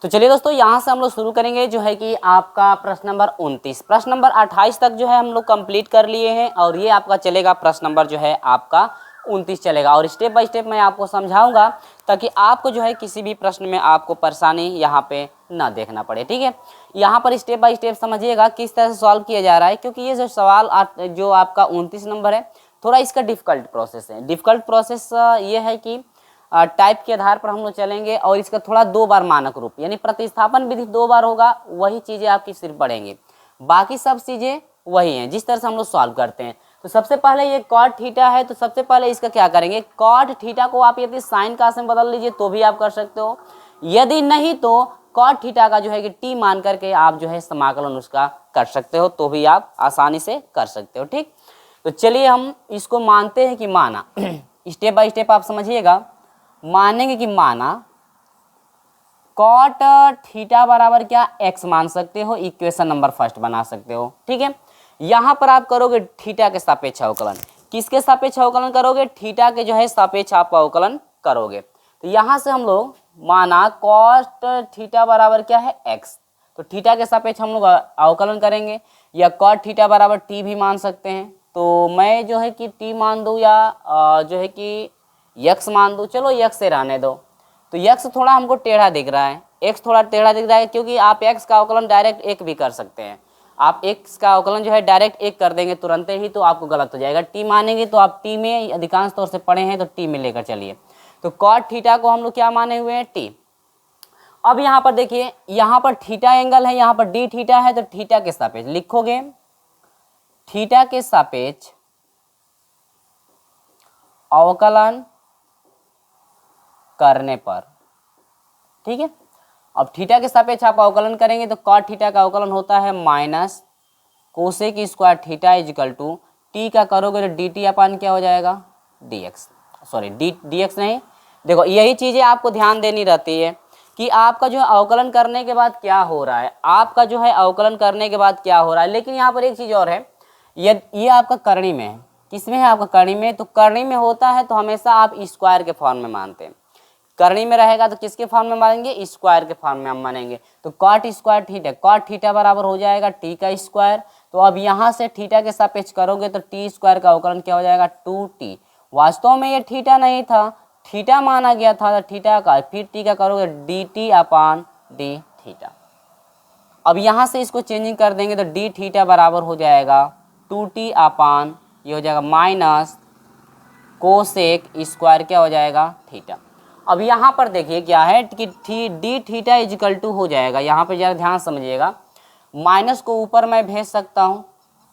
तो चलिए दोस्तों, यहाँ से हम लोग शुरू करेंगे जो है कि आपका प्रश्न नंबर 29। प्रश्न नंबर 28 तक जो है हम लोग कंप्लीट कर लिए हैं और ये आपका चलेगा प्रश्न नंबर जो है आपका 29 चलेगा। और स्टेप बाय स्टेप मैं आपको समझाऊंगा ताकि आपको जो है किसी भी प्रश्न में आपको परेशानी यहाँ पे ना देखना पड़े। ठीक है, यहाँ पर स्टेप बाय स्टेप समझिएगा किस तरह से सॉल्व किया जा रहा है, क्योंकि ये जो सवाल जो आपका 29 नंबर है थोड़ा इसका डिफ़िकल्ट प्रोसेस है। डिफ़िकल्ट प्रोसेस ये है कि टाइप के आधार पर हम लोग चलेंगे और इसका थोड़ा 2 बार मानक रूप यानी प्रतिस्थापन विधि 2 बार होगा, वही चीज़ें आपकी सिर्फ बढ़ेंगी, बाकी सब चीज़ें वही हैं जिस तरह से हम लोग सॉल्व करते हैं। तो सबसे पहले ये कॉट थीटा है, तो सबसे पहले इसका क्या करेंगे, कॉट थीटा को आप यदि साइन का से बदल लीजिए तो भी आप कर सकते हो, यदि नहीं तो कॉट थीटा का जो है कि टी मान करके आप जो है समाकलन उसका कर सकते हो, तो भी आप आसानी से कर सकते हो। ठीक, तो चलिए हम इसको मानते हैं कि माना स्टेप बाय स्टेप आप समझिएगा। मानेंगे कि माना कॉट थीटा बराबर क्या एक्स मान सकते हो, इक्वेशन नंबर फर्स्ट बना सकते हो। ठीक है, यहाँ पर आप करोगे थीटा के सापेक्ष अवकलन, किसके सापेक्ष अवकलन करोगे, थीटा के जो है सापेक्ष आप अवकलन करोगे। तो यहाँ से हम लोग माना कॉट थीटा बराबर क्या है एक्स, तो थीटा के सापेक्ष हम लोग अवकलन करेंगे, या कॉट थीटा बराबर टी भी मान सकते हैं। तो मैं जो है कि टी मान दूँ या जो है कि यक्स मान दूँ, चलो यक्स से रहने दो। तो यक्स थोड़ा हमको टेढ़ा दिख रहा है, एक्स थोड़ा टेढ़ा दिख रहा है, क्योंकि आप एक्स का अवकलन डायरेक्ट एक भी कर सकते हैं। आप एक्स का अवकलन जो है डायरेक्ट एक कर देंगे तुरंत ही, तो आपको गलत हो जाएगा। टी मानेंगे तो आप टी में अधिकांश तौर से पढ़े हैं, तो टी में लेकर चलिए। तो कॉट थीटा को हम लोग क्या माने हुए हैं, टी। अब यहाँ पर देखिए, यहाँ पर थीटा एंगल है, यहाँ पर डी थीटा है, तो थीटा के सापेक्ष लिखोगे, थीटा के सापेक्ष अवकलन करने पर। ठीक है, अब थीटा के सापेक्ष आप अवकलन करेंगे तो कॉट थीटा का अवकलन होता है minus cosec square theta equal to t का करोगे तो डी टी अपान क्या हो जाएगा, d x, sorry d x नहीं। देखो यही चीज़ें आपको ध्यान देनी रहती है कि आपका जो अवकलन करने के बाद क्या हो रहा है, आपका जो है अवकलन करने के बाद क्या हो रहा है। लेकिन यहाँ पर एक चीज़ और है, ये आपका करणी में है, किसमें है आपका करणी में, तो करणी में होता है तो हमेशा आप स्क्वायर के फॉर्म में मानते हैं। करणी में रहेगा तो किसके फॉर्म में मानेंगे, स्क्वायर के फॉर्म में हम मानेंगे। तो cot square theta, cot theta बराबर हो जाएगा टी का स्क्वायर। तो अब यहाँ से थीटा के सापेक्ष करोगे तो टी स्क्वायर का अवकलन क्या हो जाएगा, 2t। वास्तव में ये थीटा नहीं था, थीटा माना गया था थीटा का, फिर टी का करोगे डी टी अपान डी थीटा। अब यहाँ से इसको चेंजिंग कर देंगे तो डी थीटा बराबर हो जाएगा 2t अपान ये हो जाएगा माइनस कोसेक स्क्वायर क्या हो जाएगा, थीटा। अब यहाँ पर देखिए क्या है कि डी थीटा इजिकल टू हो जाएगा, यहाँ पर ज़रा ध्यान समझिएगा, माइनस को ऊपर मैं भेज सकता हूँ,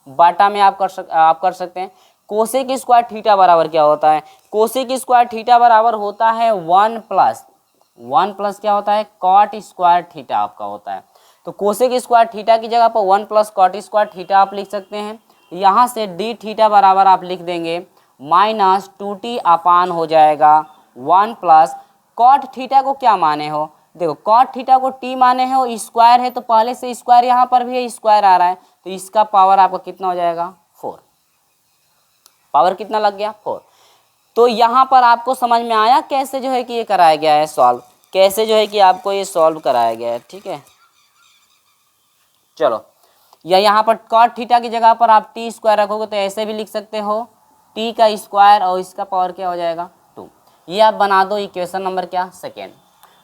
बाटा में आप कर सकते हैं। कोसेक स्क्वायर थीटा बराबर क्या होता है, कोसेक स्क्वायर थीटा बराबर होता है 1 प्लस क्या होता है, कॉट स्क्वायर थीटा आपका होता है। तो कोसेक स्क्वायर थीटा की जगह पर 1 प्लस कॉट स्क्वायर थीटा आप लिख सकते हैं। यहाँ से डी थीटा बराबर आप लिख देंगे माइनस 2t अपान हो जाएगा 1 प्लस कॉट थीटा को क्या माने हो, देखो कॉट थीटा को टी माने हो, स्क्वायर है तो पहले से स्क्वायर यहाँ पर भी है, स्क्वायर आ रहा है, तो इसका पावर आपका कितना हो जाएगा, 4। पावर कितना लग गया, 4। तो यहाँ पर आपको समझ में आया कैसे जो है कि ये कराया गया है सॉल्व, कैसे जो है कि आपको ये सॉल्व कराया गया है। ठीक है, चलो, या यहाँ पर कॉट थीटा की जगह पर आप टी स्क्वायर रखोगे तो ऐसे भी लिख सकते हो, टी का स्क्वायर और इसका पावर क्या हो जाएगा, 2। ये आप बना दो इक्वेशन नंबर क्या, सेकेंड।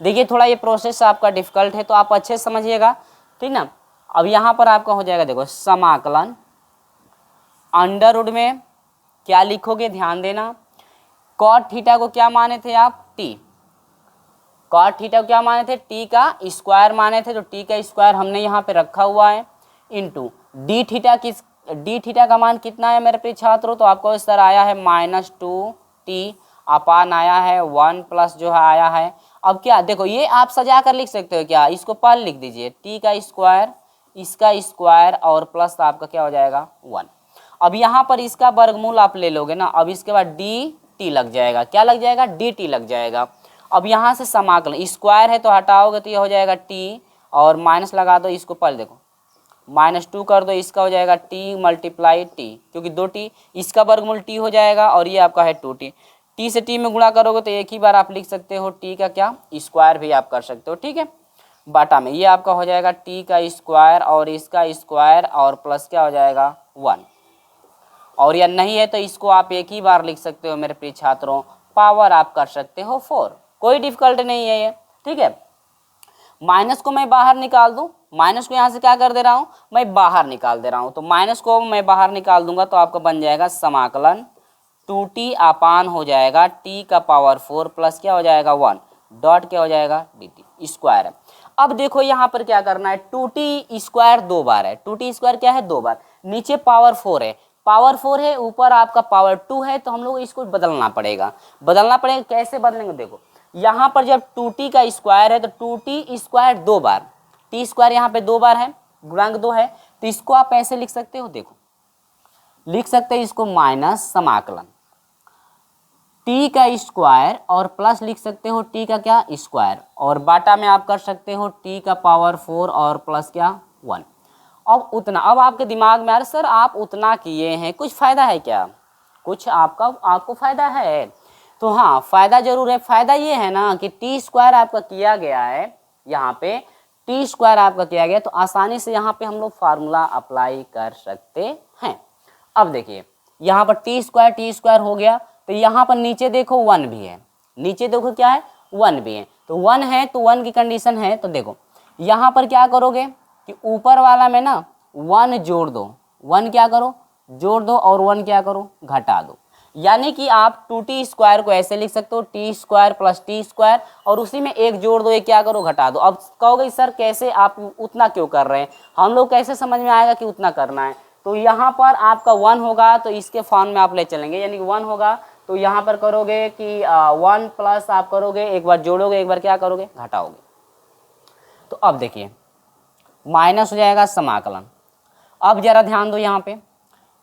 देखिए थोड़ा ये प्रोसेस आपका डिफिकल्ट है तो आप अच्छे से समझिएगा, ठीक ना। अब यहाँ पर आपका हो जाएगा, देखो समाकलन अंडर रूट में क्या लिखोगे, ध्यान देना, कॉट थीटा को क्या माने थे आप, टी, कॉट थीटा को क्या माने थे, टी का स्क्वायर माने थे, तो टी का स्क्वायर हमने यहाँ पे रखा हुआ है, into D theta D theta का मान कितना है मेरे प्रिय छात्रों, तो आपको इस तरह आया है -2t अपान आया है 1 प्लस जो है आया है। अब क्या देखो, ये आप सजा कर लिख सकते हो क्या, इसको पहले लिख दीजिए, टी का स्क्वायर इसका स्क्वायर और प्लस आपका क्या हो जाएगा 1। अब यहाँ पर इसका वर्गमूल आप ले लोगे ना, अब इसके बाद डी टी लग जाएगा, क्या लग जाएगा, डी टी लग जाएगा। अब यहाँ से समाकलन स्क्वायर है तो हटाओगे तो ये हो जाएगा टी और माइनस लगा दो, इसको पहले देखो -2 कर दो, इसका हो जाएगा टी मल्टीप्लाई टी, क्योंकि 2t, इसका वर्गमूल टी हो जाएगा और ये आपका है 2t। टी से टी में गुणा करोगे तो एक ही बार आप लिख सकते हो टी का क्या स्क्वायर भी आप कर सकते हो। ठीक है, बाटा में ये आपका हो जाएगा टी का स्क्वायर और इसका स्क्वायर और प्लस क्या हो जाएगा 1, और या नहीं है तो इसको आप एक ही बार लिख सकते हो मेरे प्रिय छात्रों, पावर आप कर सकते हो 4, कोई डिफिकल्ट नहीं है ये, ठीक है। माइनस को मैं बाहर निकाल दूं, माइनस को यहाँ से क्या कर दे रहा हूँ, मैं बाहर निकाल दे रहा हूँ, तो माइनस को मैं बाहर निकाल दूंगा तो आपका बन जाएगा समाकलन 2t अपान हो जाएगा t का पावर 4 प्लस क्या हो जाएगा 1 डॉट क्या हो जाएगा dt स्क्वायर है। अब देखो यहाँ पर क्या करना है, 2t स्क्वायर 2 बार है, 2t स्क्वायर क्या है 2 बार, नीचे पावर 4 है, पावर 4 है, ऊपर आपका पावर 2 है, तो हम लोग इसको बदलना पड़ेगा, कैसे बदलेंगे, देखो यहाँ पर जब 2t का स्क्वायर है तो 2t स्क्वायर 2 बार, t स्क्वायर यहाँ पे 2 बार है, गुणांक 2 है, तो इसको आप ऐसे लिख सकते हो, देखो लिख सकते हैं इसको माइनस समाकलन t का स्क्वायर और प्लस लिख सकते हो t का क्या स्क्वायर, और बाटा में आप कर सकते हो t का पावर 4 और प्लस क्या 1। अब उतना, अब आपके दिमाग में आ रहा सर आप उतना किए हैं, कुछ फ़ायदा है क्या, कुछ आपको फ़ायदा है, तो हाँ फ़ायदा जरूर है। फ़ायदा ये है ना कि टी स्क्वायर आपका किया गया है, यहाँ पे टी स्क्वायर आपका किया गया, तो आसानी से यहाँ पे हम लोग फार्मूला अप्लाई कर सकते हैं। अब देखिए यहाँ पर टी स्क्वायर हो गया, तो यहाँ पर नीचे देखो 1 भी है, नीचे देखो क्या है 1 भी है, तो 1 है तो 1 की कंडीशन है, तो देखो यहाँ पर क्या करोगे कि ऊपर वाला में ना 1 जोड़ दो, 1 क्या करो जोड़ दो, और 1 क्या करो घटा दो, यानी कि आप 2t स्क्वायर को ऐसे लिख सकते हो T square plus T square, और उसी में एक जोड़ दो, एक क्या करो घटा दो। अब कहोगे सर कैसे आप उतना क्यों कर रहे हैं, हम लोग कैसे समझ में आएगा कि उतना करना है, तो यहाँ पर आपका 1 होगा तो इसके फॉर्म में आप ले चलेंगे, यानी कि 1 होगा तो यहाँ पर करोगे कि 1 प्लस आप करोगे, एक बार जोड़ोगे एक बार क्या करोगे घटाओगे, तो अब देखिए माइनस हो जाएगा समाकलन। अब जरा ध्यान दो यहाँ पे,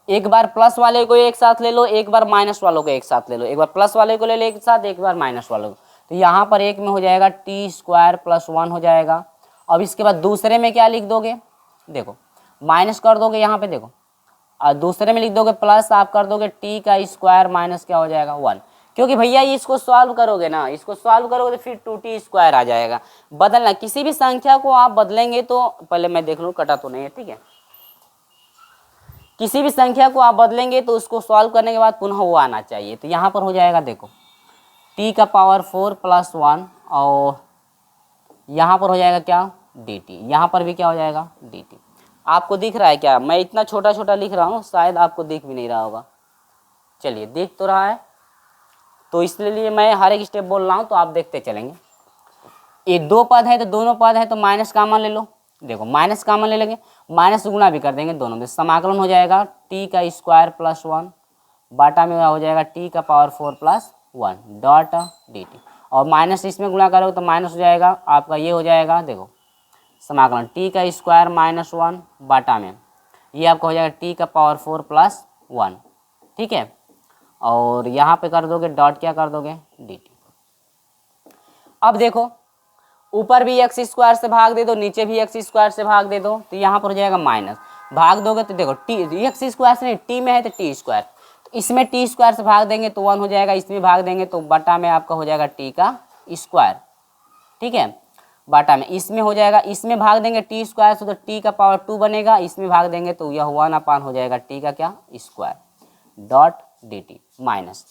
एक बार प्लस वाले को एक साथ ले लो, एक बार माइनस वालों को एक साथ ले लो, एक बार प्लस वाले को ले लो एक साथ, एक बार माइनस वालों को, तो यहाँ पर एक में हो जाएगा टी स्क्वायर प्लस 1 हो जाएगा। अब इसके बाद दूसरे में क्या लिख दोगे, देखो माइनस कर दोगे यहाँ पे, देखो और दूसरे में लिख दोगे प्लस आप कर दोगे टी का स्क्वायर माइनस क्या हो जाएगा 1, क्योंकि भैया इसको सॉल्व करोगे ना, इसको सॉल्व करोगे तो फिर 2t स्क्वायर आ जाएगा। बदलना किसी भी संख्या को आप बदलेंगे तो, पहले मैं देख लूँ कटा तो नहीं है, ठीक है, किसी भी संख्या को आप बदलेंगे तो उसको सॉल्व करने के बाद पुनः वो आना चाहिए, तो यहाँ पर हो जाएगा देखो t का पावर 4 प्लस 1, और यहाँ पर हो जाएगा क्या dt, यहाँ पर भी क्या हो जाएगा dt। आपको दिख रहा है क्या, मैं इतना छोटा छोटा लिख रहा हूँ, शायद आपको दिख भी नहीं रहा होगा, चलिए दिख तो रहा है, तो इसलिए मैं हर एक स्टेप बोल रहा हूँ तो आप देखते चलेंगे। ये 2 पद है तो दोनों पद है तो माइनस कॉमन ले लो, देखो माइनस कॉमन ले लेंगे, माइनस गुणा भी कर देंगे दोनों में, समाकलन हो जाएगा टी का स्क्वायर प्लस 1 बाटा में हो जाएगा टी का पावर 4 प्लस 1 डॉट dt, और माइनस इसमें गुणा करोगे तो माइनस हो जाएगा आपका, ये हो जाएगा देखो समाकलन टी का स्क्वायर माइनस 1 बाटा में ये आपका हो जाएगा टी का पावर 4 प्लस 1, ठीक है, और यहाँ पे कर दोगे डॉट क्या कर दोगे dt। अब देखो ऊपर भी एक्स स्क्वायर से भाग दे दो, नीचे भी एक्स स्क्वायर से भाग दे दो, तो यहाँ पर हो जाएगा माइनस, भाग दोगे तो देखो टी एक्स स्क्वायर से नहीं टी में है तो टी स्क्वायर, तो इसमें टी स्क्वायर से भाग देंगे तो 1 हो जाएगा, इसमें भाग देंगे तो बटा में आपका हो जाएगा टी का स्क्वायर, ठीक है, बाटा में इसमें हो जाएगा, इसमें भाग देंगे टी स्क्वायर से तो टी का पावर 2 बनेगा, इसमें भाग देंगे तो यह 1 अपान हो जाएगा टी का क्या स्क्वायर डॉट dt माइनस।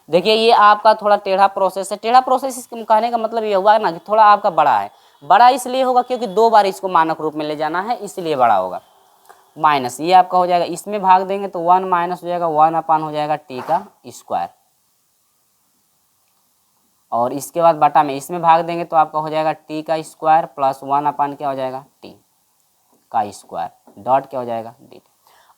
देखिए ये आपका थोड़ा टेढ़ा प्रोसेस है, टेढ़ा प्रोसेस कहने का मतलब ये हुआ ना कि थोड़ा आपका बड़ा है, बड़ा इसलिए होगा क्योंकि 2 बार इसको मानक रूप में ले जाना है इसलिए बड़ा होगा, माइनस ये आपका हो जाएगा, इसमें भाग देंगे तो 1 माइनस हो जाएगा 1 अपान हो जाएगा टी का स्क्वायर, और इसके बाद बटा में इसमें भाग देंगे तो आपका हो जाएगा टी का स्क्वायर प्लस 1 अपान क्या हो जाएगा टी का स्क्वायर डॉट क्या हो जाएगा dt।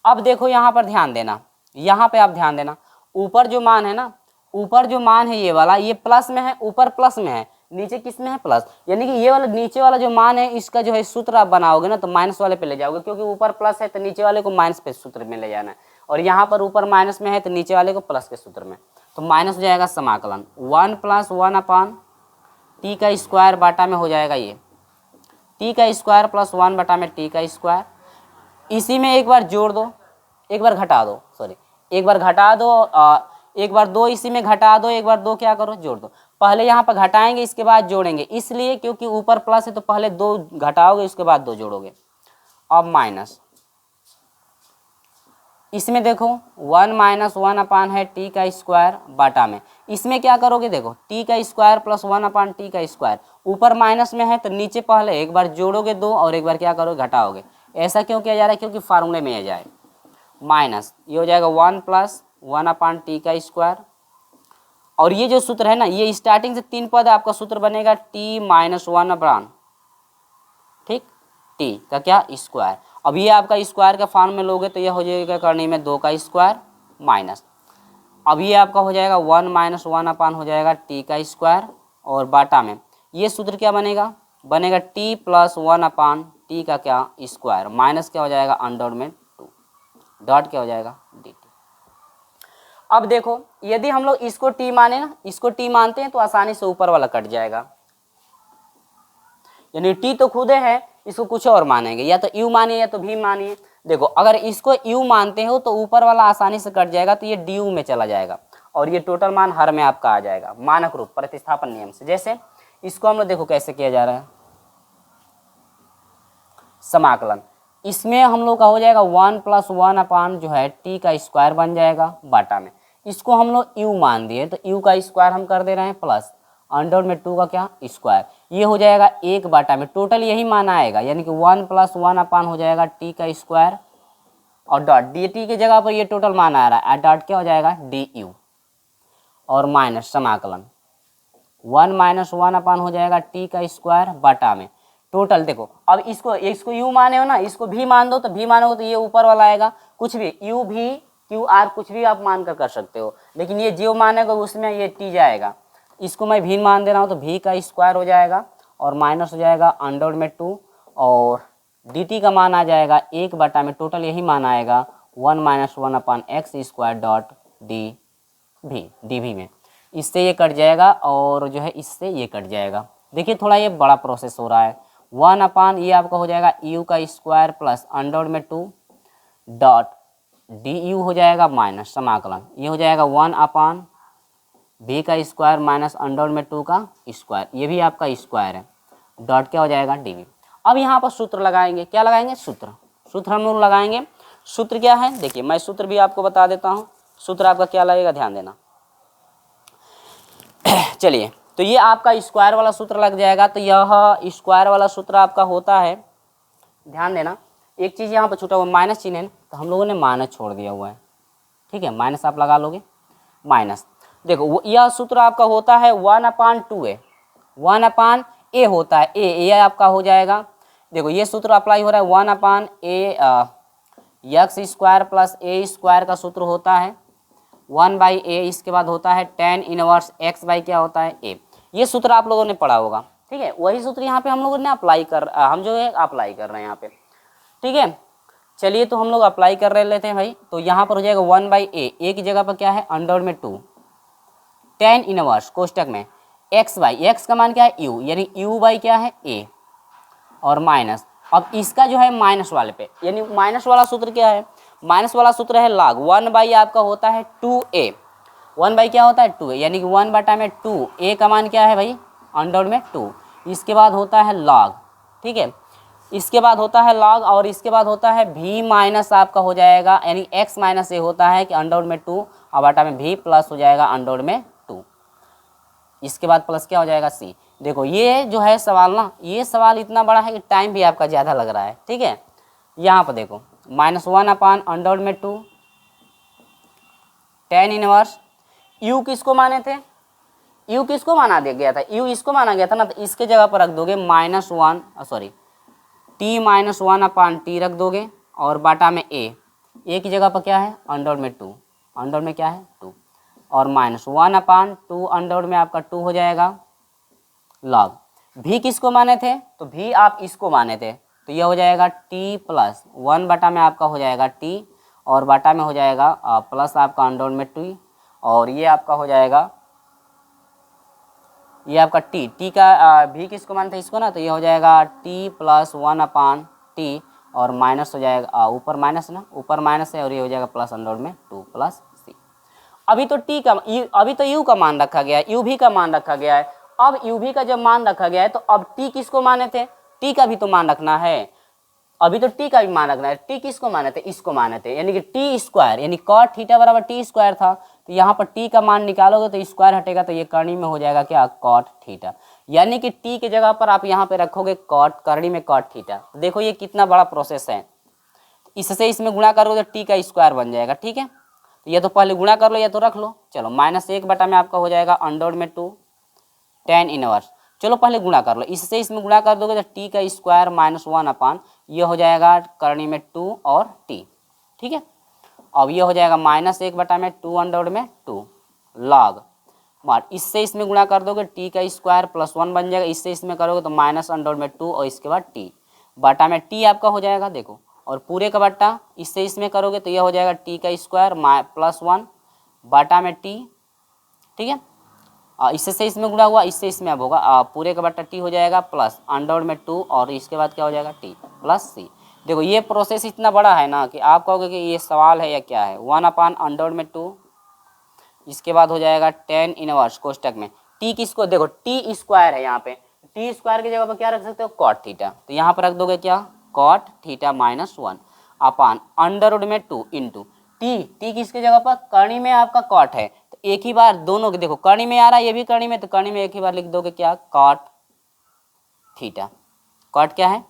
अब देखो यहाँ पर ध्यान देना, यहाँ पे आप ध्यान देना, ऊपर जो मान है ना, ऊपर जो मान है ये वाला ये प्लस में है, ऊपर प्लस में है, नीचे किस में है प्लस, यानी कि ये वाला नीचे वाला जो मान है इसका जो है सूत्र आप बनाओगे ना तो माइनस वाले पे ले जाओगे, क्योंकि ऊपर प्लस है तो नीचे वाले को माइनस पे सूत्र में ले जाना है, और यहाँ पर ऊपर माइनस में है तो नीचे वाले को प्लस के सूत्र में, तो माइनस हो जाएगा समाकलन 1 प्लस 1 अपान टी का स्क्वायर बाटा में हो जाएगा ये टी का स्क्वायर प्लस 1 बटा में टी का स्क्वायर, इसी में एक बार जोड़ दो एक बार घटा दो, सॉरी एक बार घटा दो, एक बार 2 इसी में घटा दो, एक बार 2 क्या करो जोड़ दो, पहले यहाँ पर घटाएंगे इसके बाद जोड़ेंगे, इसलिए क्योंकि ऊपर प्लस है तो पहले 2 घटाओगे उसके बाद 2 जोड़ोगे। अब माइनस, इसमें देखो 1 माइनस 1 अपान है टी का स्क्वायर बाटा में, इसमें क्या करोगे देखो टी का स्क्वायर प्लस 1 अपान टी का स्क्वायर, ऊपर माइनस में है तो नीचे पहले एक बार जोड़ोगे 2 और एक बार क्या करोगे घटाओगे। ऐसा क्यों किया जा रहा है, क्योंकि फार्मूले में आ जाए। माइनस ये हो जाएगा 1 प्लस 1 अपान टी का स्क्वायर, और ये जो सूत्र है ना, ये स्टार्टिंग से 3 पद आपका सूत्र बनेगा टी माइनस 1 अपान, ठीक, टी का क्या स्क्वायर। अब ये आपका स्क्वायर का फॉर्म में लोगे तो ये हो जाएगा करने में 2 का स्क्वायर माइनस, अब ये आपका हो जाएगा 1 माइनस 1 अपान हो जाएगा टी का स्क्वायर, और बाटा में ये सूत्र क्या बनेगा, बनेगा टी प्लस 1 अपान टी का क्या स्क्वायर, माइनस क्या हो जाएगा अंडर में 2, डॉट क्या हो जाएगा डी टी। अब देखो यदि हम लोग इसको टी माने ना, इसको टी मानते हैं तो आसानी से ऊपर वाला कट जाएगा, यानी टी तो खुद है, इसको कुछ और मानेंगे, या तो यू मानिए या तो भी मानिए। देखो अगर इसको यू मानते हो तो ऊपर वाला आसानी से कट जाएगा, तो ये डी यू में चला जाएगा और ये टोटल मान हर में आपका आ जाएगा मानक रूप प्रतिस्थापन नियम से। जैसे इसको हम लोग देखो कैसे किया जा रहा है, समाकलन, इसमें हम लोग का हो जाएगा 1 प्लस 1 अपान जो है टी का स्क्वायर बन जाएगा बाटा में, इसको हम लोग यू मान दिए तो यू का स्क्वायर हम कर दे रहे हैं प्लस अंडर में 2 का क्या स्क्वायर, ये हो जाएगा 1 बाटा में, टोटल यही मान आएगा, यानी कि 1 प्लस 1 अपान हो जाएगा टी का स्क्वायर और डॉट डी टी की जगह पर ये टोटल मान आ रहा है, डॉट क्या हो जाएगा डी यू, और माइनस समाकलन 1 माइनस 1 अपान हो जाएगा टी का स्क्वायर बाटा में, टोटल देखो अब इसको यू माने हो ना, इसको भी मान दो तो भी मानोगे तो ये ऊपर वाला आएगा, कुछ भी यू भी क्यू आर कुछ भी आप मान कर सकते हो, लेकिन ये जो मानेगा उसमें ये टी जाएगा, इसको मैं भी मान दे रहा हूँ तो भी का स्क्वायर हो जाएगा और माइनस हो जाएगा अंडर में 2, और डी टी का मान आ जाएगा 1 बटा में, टोटल यही मान आएगा 1 माइनस 1 अपान एक्स स्क्वायर डॉट डी भी में, इससे ये कट जाएगा और जो है इससे ये कट जाएगा। देखिए थोड़ा ये बड़ा प्रोसेस हो रहा है, 1 अपान ये आपका हो जाएगा यू का स्क्वायर प्लस अंडर में 2 डॉट डी यू हो जाएगा माइनस समाकलन, ये हो जाएगा 1 अपान बी का स्क्वायर माइनस अंडर में 2 का स्क्वायर, ये भी आपका स्क्वायर है, डॉट क्या हो जाएगा डी वी। अब यहाँ पर सूत्र लगाएंगे, क्या लगाएंगे सूत्र हम लोग लगाएंगे। सूत्र क्या है देखिए, मैं सूत्र भी आपको बता देता हूँ, सूत्र आपका क्या लगेगा ध्यान देना। चलिए तो ये आपका स्क्वायर वाला सूत्र लग जाएगा, तो यह स्क्वायर वाला सूत्र आपका होता है, ध्यान देना एक चीज़ यहाँ पर छूटा हुआ माइनस चिन्ह है तो हम लोगों ने माइनस छोड़ दिया हुआ है, ठीक है, माइनस आप लगा लोगे माइनस। देखो यह सूत्र आपका होता है 1 अपान 2a, 1 अपान ए होता है, ए आपका हो जाएगा, देखो ये सूत्र अप्लाई हो रहा है 1 अपान ए एक्स स्क्वायर प्लस ए स्क्वायर का सूत्र होता है 1 बाई ए, इसके बाद होता है tan इनवर्स x बाई क्या होता है a, ये सूत्र आप लोगों ने पढ़ा होगा, ठीक है, वही सूत्र यहाँ पे हम लोगों ने अप्लाई कर हम जो है अप्लाई कर रहे हैं यहाँ पे, ठीक है। चलिए तो हम लोग अप्लाई कर रहे लेते हैं भाई, तो यहाँ पर हो जाएगा 1 बाई ए की जगह पर क्या है अंडर में 2 tan इनवर्स कोष्टक में x बाई, एक्स का मान क्या है u, यानी u बाई क्या है a, और माइनस, अब इसका जो है माइनस वाले पे, यानी माइनस वाला सूत्र क्या है, माइनस वाला सूत्र है log 1 बाई आपका होता है 2a, 1 बाई क्या होता है 2a, यानी कि 1 बटा में 2, a का मान क्या है भाई अंडर में 2, इसके बाद होता है log, ठीक है, इसके बाद होता है log, और इसके बाद होता है v माइनस आपका हो जाएगा, यानी x माइनस ए होता है कि अंडर में 2 और बटा में v प्लस हो जाएगा अंडर में 2, इसके बाद प्लस क्या हो जाएगा c। देखो ये जो है सवाल ना, ये सवाल इतना बड़ा है कि टाइम भी आपका ज़्यादा लग रहा है, ठीक है। यहाँ पर देखो -1 अपान अंडर में 2 tan इनवर्स, u किसको माने थे, u किसको माना दिया गया था, u इसको माना गया था ना, तो इसके जगह पर रख दोगे t-1 अपान टी रख दोगे, और बाटा में a की जगह पर क्या है अंडर में 2, अंडर में क्या है 2, और -1 अपान 2 अंडर में आपका 2 हो जाएगा log, भी किसको माने थे, तो भी आप इसको माने थे, तो यह हो जाएगा t प्लस 1 बटा में आपका हो जाएगा t, और बाटा में हो जाएगा प्लस आपका अंडर में 2, और ये आपका हो जाएगा, ये आपका t का भी किसको मानते हैं इसको ना, तो ये हो जाएगा t प्लस 1 अपान टी, और माइनस हो जाएगा ऊपर माइनस ना, ऊपर माइनस है, और ये हो जाएगा प्लस अंडर में 2 प्लस c। अभी तो अभी तो u का मान रखा गया है, u भी का मान रखा गया है। अब u भी का जब मान रखा गया है तो अब t किसको माने थे, t का भी तो मान रखना है। अभी तो t का भी मान रखना है, t किसको माने थे, इसको माने थे, यानी कि टी स्क्वायर, यानी कॉट थीटा बराबर टी स्क्वायर था। तो यहाँ पर t का मान निकालोगे तो स्क्वायर हटेगा, तो ये करनी में हो जाएगा क्या, कॉट थीटा। यानी कि t की जगह पर आप यहाँ पे रखोगे कॉट, करनी में कॉट थीटा। देखो ये कितना बड़ा प्रोसेस है। इससे इसमें गुणा करोगे तो t का स्क्वायर बन जाएगा, ठीक है। तो ये तो पहले गुणा कर लो या तो रख लो। चलो -1 बटा में आपका हो जाएगा अंडर में 2 tan इनवर्स। चलो पहले गुणा कर लो, इससे इसमें गुणा कर दोगे तो t का स्क्वायर -1 अपान ये हो जाएगा करनी में 2 और t, ठीक है। अब ये हो जाएगा -1 बटा में 2 अंडर में 2 log मार, इससे इसमें गुणा कर दोगे t का स्क्वायर +1 बन जाएगा, इससे इसमें करोगे तो -अंडर में 2 और इसके बाद t बटा में t आपका हो जाएगा, देखो, और पूरे का बट्टा इससे इसमें करोगे तो यह हो जाएगा t का स्क्वायर +1 बटा में t, ठीक है। इससे से इसमें गुणा हुआ, इससे इसमें अब होगा पूरे का बट्टा t हो जाएगा प्लस अंडर में 2 और इसके बाद क्या हो जाएगा t प्लस c। देखो ये प्रोसेस इतना बड़ा है ना कि आप कहोगे कि ये सवाल है या क्या है। 1 अपान अंडर में 2, इसके बाद हो जाएगा tan इनवर्स कोष्टक में t किसको, देखो t स्क्वायर है, यहाँ पे t स्क्वायर की जगह पर क्या रख सकते हो, कॉट थीटा। तो यहाँ पर रख दोगे क्या, कॉट थीटा -1 अपान अंडर में 2 इंटू t किसके जगह पर, करनी में आपका कॉट है तो एक ही बार दोनों के, देखो करनी में आ रहा है ये भी करनी में, तो करनी में एक ही बार लिख दोगे क्या, कॉट थीटा। कॉट क्या है,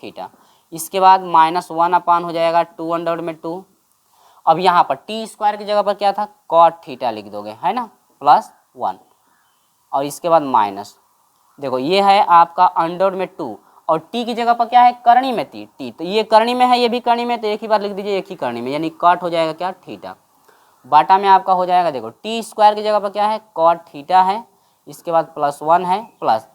थीटा। इसके बाद -1 अपान हो जाएगा 2 अंडर में 2। अब यहाँ पर टी स्क्वायर की जगह पर क्या था, कॉट थीटा लिख दोगे, है ना, +1 और इसके बाद माइनस, देखो ये है आपका अंडर में 2 और टी की जगह पर क्या है, करनी में थी टी, तो ये करनी में है ये भी करनी में, तो एक ही बार लिख दीजिए एक ही करनी में, यानी कॉट हो जाएगा क्या, थीटा। बाटा में आपका हो जाएगा, देखो टी स्क्वायर की जगह पर क्या है, कॉट थीटा है, इसके बाद +1 है प्लस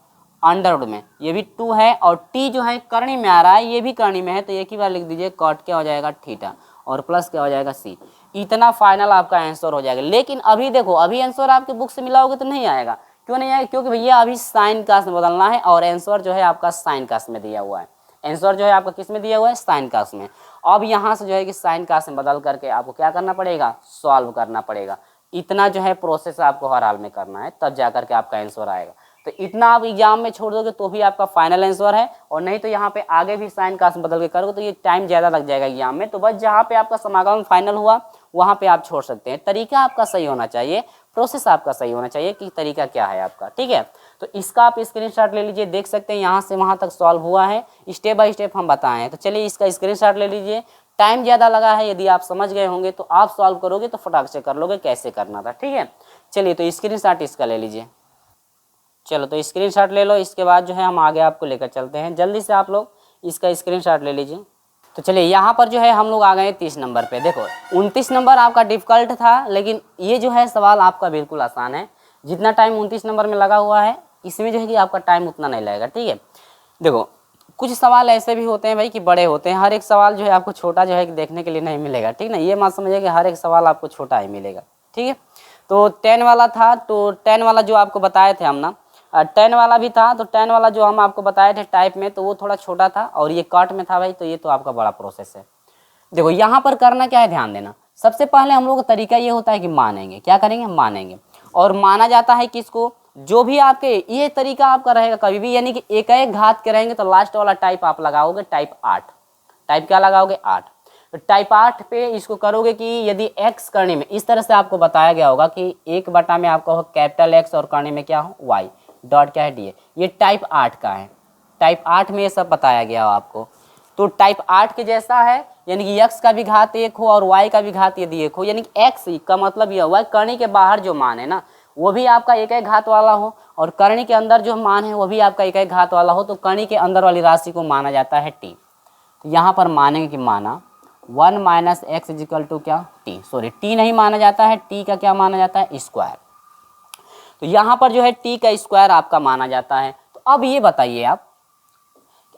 अंडर में ये भी 2 है और टी जो है करनी में आ रहा है ये भी करनी में है, तो एक ही बार लिख दीजिए कॉट क्या हो जाएगा, थीटा और प्लस क्या हो जाएगा सी। इतना फाइनल आपका आंसर हो जाएगा। लेकिन अभी देखो अभी आंसर आपके बुक से मिलाओगे तो नहीं आएगा। क्यों नहीं आएगा, क्योंकि भैया अभी साइन कास्ट में बदलना है और आंसर जो है आपका साइन कास्ट में दिया हुआ है। आंसर जो है आपका किस में दिया हुआ है, साइन कास्ट में। अब यहाँ से जो है कि साइन कास्ट में बदल करके आपको क्या करना पड़ेगा, सॉल्व करना पड़ेगा। इतना जो है प्रोसेस आपको हर हाल में करना है, तब जा करके आपका आंसर आएगा। तो इतना आप एग्जाम में छोड़ दोगे तो भी आपका फाइनल आंसर है, और नहीं तो यहाँ पे आगे भी साइन कास्ट बदल के करोगे तो ये टाइम ज़्यादा लग जाएगा एग्जाम में। तो बस जहाँ पे आपका समागम फाइनल हुआ वहाँ पे आप छोड़ सकते हैं। तरीका आपका सही होना चाहिए, प्रोसेस आपका सही होना चाहिए कि तरीका क्या है आपका, ठीक है। तो इसका आप स्क्रीनशॉट ले लीजिए, देख सकते हैं यहाँ से वहाँ तक सॉल्व हुआ है, स्टेप बाय स्टेप हम बताए हैं। तो चलिए इसका स्क्रीनशॉट ले लीजिए। टाइम ज़्यादा लगा है, यदि आप समझ गए होंगे तो आप सॉल्व करोगे तो फटाक से कर लोगे कैसे करना था, ठीक है। चलिए तो स्क्रीनशॉट इसका ले लीजिए। चलो तो स्क्रीनशॉट ले लो, इसके बाद जो है हम आगे आपको लेकर चलते हैं। जल्दी से आप लोग इसका स्क्रीनशॉट ले लीजिए। तो चलिए यहाँ पर जो है हम लोग आ गए 30 नंबर पे। देखो 29 नंबर आपका डिफ़िकल्ट था, लेकिन ये जो है सवाल आपका बिल्कुल आसान है। जितना टाइम 29 नंबर में लगा हुआ है इसमें जो है कि आपका टाइम उतना नहीं लगेगा, ठीक है। देखो कुछ सवाल ऐसे भी होते हैं भाई कि बड़े होते हैं, हर एक सवाल जो है आपको छोटा जो है कि देखने के लिए नहीं मिलेगा, ठीक ना। ये मत समझिए कि हर एक सवाल आपको छोटा ही मिलेगा, ठीक है। तो 10 वाला था, तो 10 वाला जो आपको बताए थे हम ना, 10 वाला भी था, तो 10 वाला जो हम आपको बताए थे टाइप में, तो वो थोड़ा छोटा था और ये कट में था भाई, तो ये तो आपका बड़ा प्रोसेस है। देखो यहाँ पर करना क्या है, ध्यान देना। सबसे पहले हम लोग का तरीका ये होता है कि मानेंगे, क्या करेंगे, मानेंगे। और माना जाता है किसको, जो भी आपके ये तरीका आपका रहेगा कभी भी, यानी कि एक एक घात के रहेंगे तो लास्ट वाला टाइप आप लगाओगे टाइप 8। टाइप क्या लगाओगे, 8। तो टाइप 8 पे इसको करोगे कि यदि x करने में इस तरह से आपको बताया गया होगा कि 1 बटा में आपका हो कैपिटल X और करने में क्या हो y डॉट क्या है डी, ये टाइप 8 का है। टाइप 8 में ये सब बताया गया हो आपको। तो टाइप 8 के जैसा है, यानी कि x का भी घात 1 हो और y का भी घात यदि 1 हो, यानी कि x का मतलब यह हुआ करनी के बाहर जो मान है ना वो भी आपका एक एक घात वाला हो, और करनी के अंदर जो मान है वो भी आपका एक एक घात वाला हो, तो करनी के अंदर वाली राशि को माना जाता है t। तो यहाँ पर मानेंगे कि माना 1 माइनस एक्स इजिकल टू क्या, t, सॉरी t नहीं माना जाता है, t का क्या माना जाता है, स्क्वायर। तो यहाँ पर जो है t का स्क्वायर आपका माना जाता है। तो अब ये बताइए आप,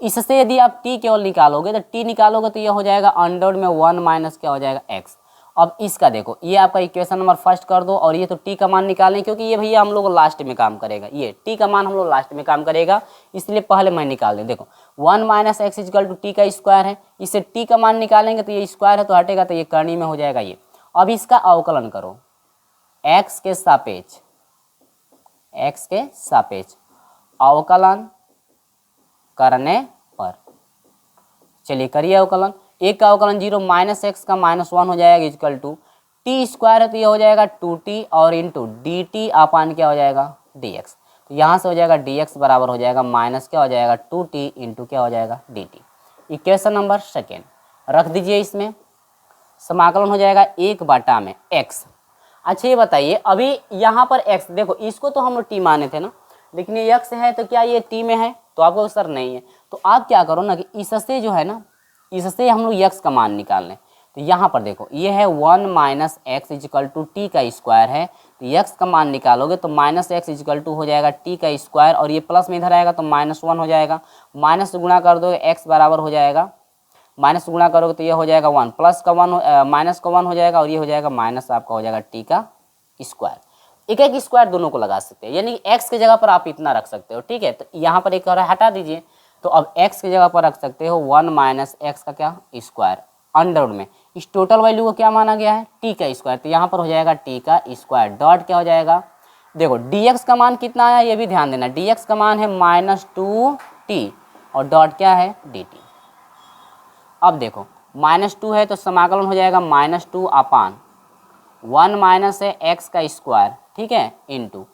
इससे यदि आप t केवल निकालोगे तो t निकालोगे तो ये हो जाएगा अंडर में 1 माइनस क्या हो जाएगा x। अब इसका देखो ये आपका इक्वेशन नंबर फर्स्ट कर दो, और ये तो t का मान निकालें क्योंकि ये भैया हम लोग लास्ट में काम करेगा, ये t का मान हम लोग लास्ट में काम करेगा, इसलिए पहले मैं निकाल दें। देखो 1 minus x equal to t का स्क्वायर है, इससे t का मान निकालेंगे तो ये स्क्वायर है तो हटेगा, तो ये करनी में हो जाएगा ये। अब इसका अवकलन करो, x के सापेक्ष अवकलन करने पर, चलिए करिए अवकलन। एक का अवकलन 0 माइनस एक्स का -1 हो जाएगा इक्वल टू टी स्क्वायर है तो ये हो जाएगा 2t और इंटू डी टी अपान क्या हो जाएगा dx। तो यहाँ से हो जाएगा dx बराबर हो जाएगा माइनस क्या हो जाएगा 2t इंटू क्या हो जाएगा dt। इक्वेशन नंबर सेकेंड रख दीजिए, इसमें समाकलन हो जाएगा 1 में x। अच्छा ये बताइए अभी यहाँ पर x, देखो इसको तो हम लोग t माने थे ना, लेकिन ये x है तो क्या ये t में है, तो आपको सर नहीं है। तो आप क्या करो ना कि इससे जो है ना, इससे हम लोग x का मान निकाल लें। तो यहाँ पर देखो ये है 1 minus x equal to t का स्क्वायर है, तो x का मान निकालोगे तो माइनस एक्स इजिकल टू हो जाएगा टी का स्क्वायर, और ये प्लस में इधर आएगा तो -1 हो जाएगा। माइनस से गुणा कर दोगे x बराबर हो जाएगा, माइनस से गुणा करोगे तो ये हो जाएगा 1, प्लस का 1 माइनस का 1 हो जाएगा, और ये हो जाएगा माइनस आपका हो जाएगा टी का स्क्वायर। एक एक स्क्वायर दोनों को लगा सकते हैं, यानी कि x की जगह पर आप इतना रख सकते हो, ठीक है। तो यहाँ पर एक और हटा दीजिए, तो अब x की जगह पर रख सकते हो 1 माइनस एक्स का क्या स्क्वायर अंडर में, इस टोटल वैल्यू को क्या माना गया है t का स्क्वायर, तो यहाँ पर हो जाएगा t का स्क्वायर डॉट क्या हो जाएगा, देखो dx का मान कितना आया ये भी ध्यान देना, dx का मान है -2t और डॉट क्या है dt। अब देखो -2 है तो समाकलन हो जाएगा -2 अपान 1 माइनस है एक्स का स्क्वायर, ठीक है, इंटू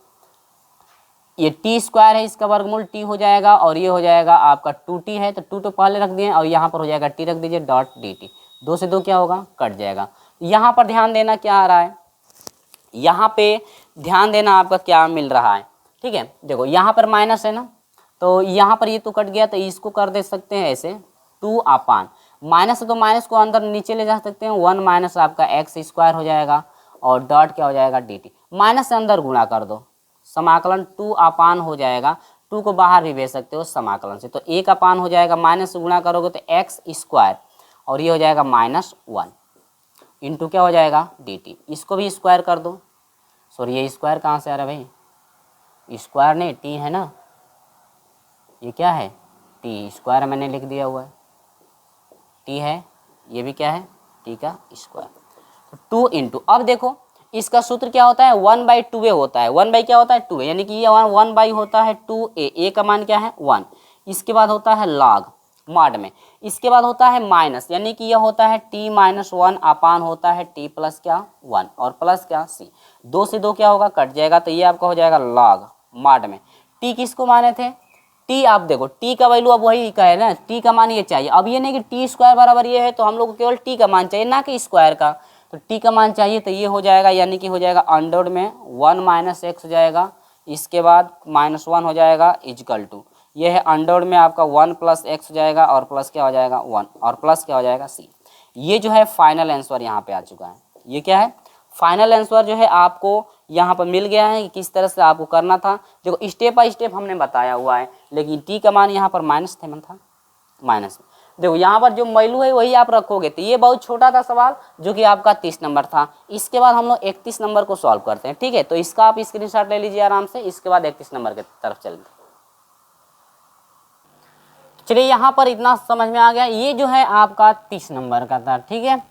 ये टी स्क्वायर है इसका वर्गमूल t हो जाएगा, और ये हो जाएगा आपका 2t है तो 2 तो पहले रख दिए, और यहाँ पर हो जाएगा t रख दीजिए डॉट dt। 2 से 2 क्या होगा कट जाएगा। यहाँ पर ध्यान देना क्या आ रहा है, यहाँ पे ध्यान देना आपका क्या मिल रहा है, ठीक है। देखो यहाँ पर माइनस है ना, तो यहाँ पर ये तो कट गया, तो इसको कर दे सकते हैं ऐसे 2 अपान माइनस है तो माइनस को अंदर नीचे ले जा सकते हैं, 1 माइनस आपका एक्स स्क्वायर हो जाएगा और डॉट क्या हो जाएगा dt। माइनस से अंदर गुणा कर दो, समाकलन 2 अपान हो जाएगा, 2 को बाहर भी भेज सकते हो समाकलन से, तो 1 अपान हो जाएगा, माइनस से गुणा करोगे तो एक्स स्क्वायर और ये हो जाएगा -1 इंटू क्या हो जाएगा dt। इसको भी स्क्वायर कर दो, सॉरी ये स्क्वायर कहाँ से आ रहा है भाई, स्क्वायर नहीं t है ना, ये क्या है t स्क्वायर मैंने लिख दिया हुआ है, t है, ये भी क्या है t का स्क्वायर। 2 इंटू, अब देखो इसका सूत्र क्या होता है 1/2a होता है, 1 बाई क्या होता है 2a, यानी कि ये 1 बाई होता है 2a, a का मान क्या है 1, इसके बाद होता है log मॉड में, इसके बाद होता है माइनस, यानी कि यह होता है t-1 अपान होता है t प्लस क्या 1 और प्लस क्या c। 2 से 2 क्या होगा कट जाएगा, तो ये आपका हो जाएगा log मॉड में। t किसको माने थे t, आप देखो t का वैल्यू अब वही का है ना, t का मान ये चाहिए, अब ये नहीं कि t स्क्वायर बराबर ये है तो हम लोग को केवल t का मान चाहिए ना कि स्क्वायर का, तो t का मान चाहिए, तो ये हो जाएगा यानी कि हो जाएगा अंडर में 1 माइनस एक्स हो जाएगा, इसके बाद -1 हो जाएगा इजकल टू ये है अंडर में आपका 1 प्लस एक्स हो जाएगा और प्लस क्या हो जाएगा 1 और प्लस क्या हो जाएगा c। ये जो है फाइनल आंसर यहाँ पे आ चुका है, ये क्या है फाइनल आंसर जो है आपको यहाँ पर मिल गया है कि किस तरह से आपको करना था। देखो स्टेप बाय स्टेप हमने बताया हुआ है, लेकिन t का मान यहाँ पर माइनस था माइनस, देखो यहाँ पर जो वैल्यू है वही आप रखोगे, तो ये बहुत छोटा था सवाल जो कि आपका 30 नंबर था। इसके बाद हम लोग 31 नंबर को सॉल्व करते हैं, ठीक है, तो इसका आप स्क्रीनशॉट ले लीजिए आराम से, इसके बाद 31 नंबर की तरफ चलेंगे। चलिए यहाँ पर इतना समझ में आ गया, ये जो है आपका 30 नंबर का था, ठीक है।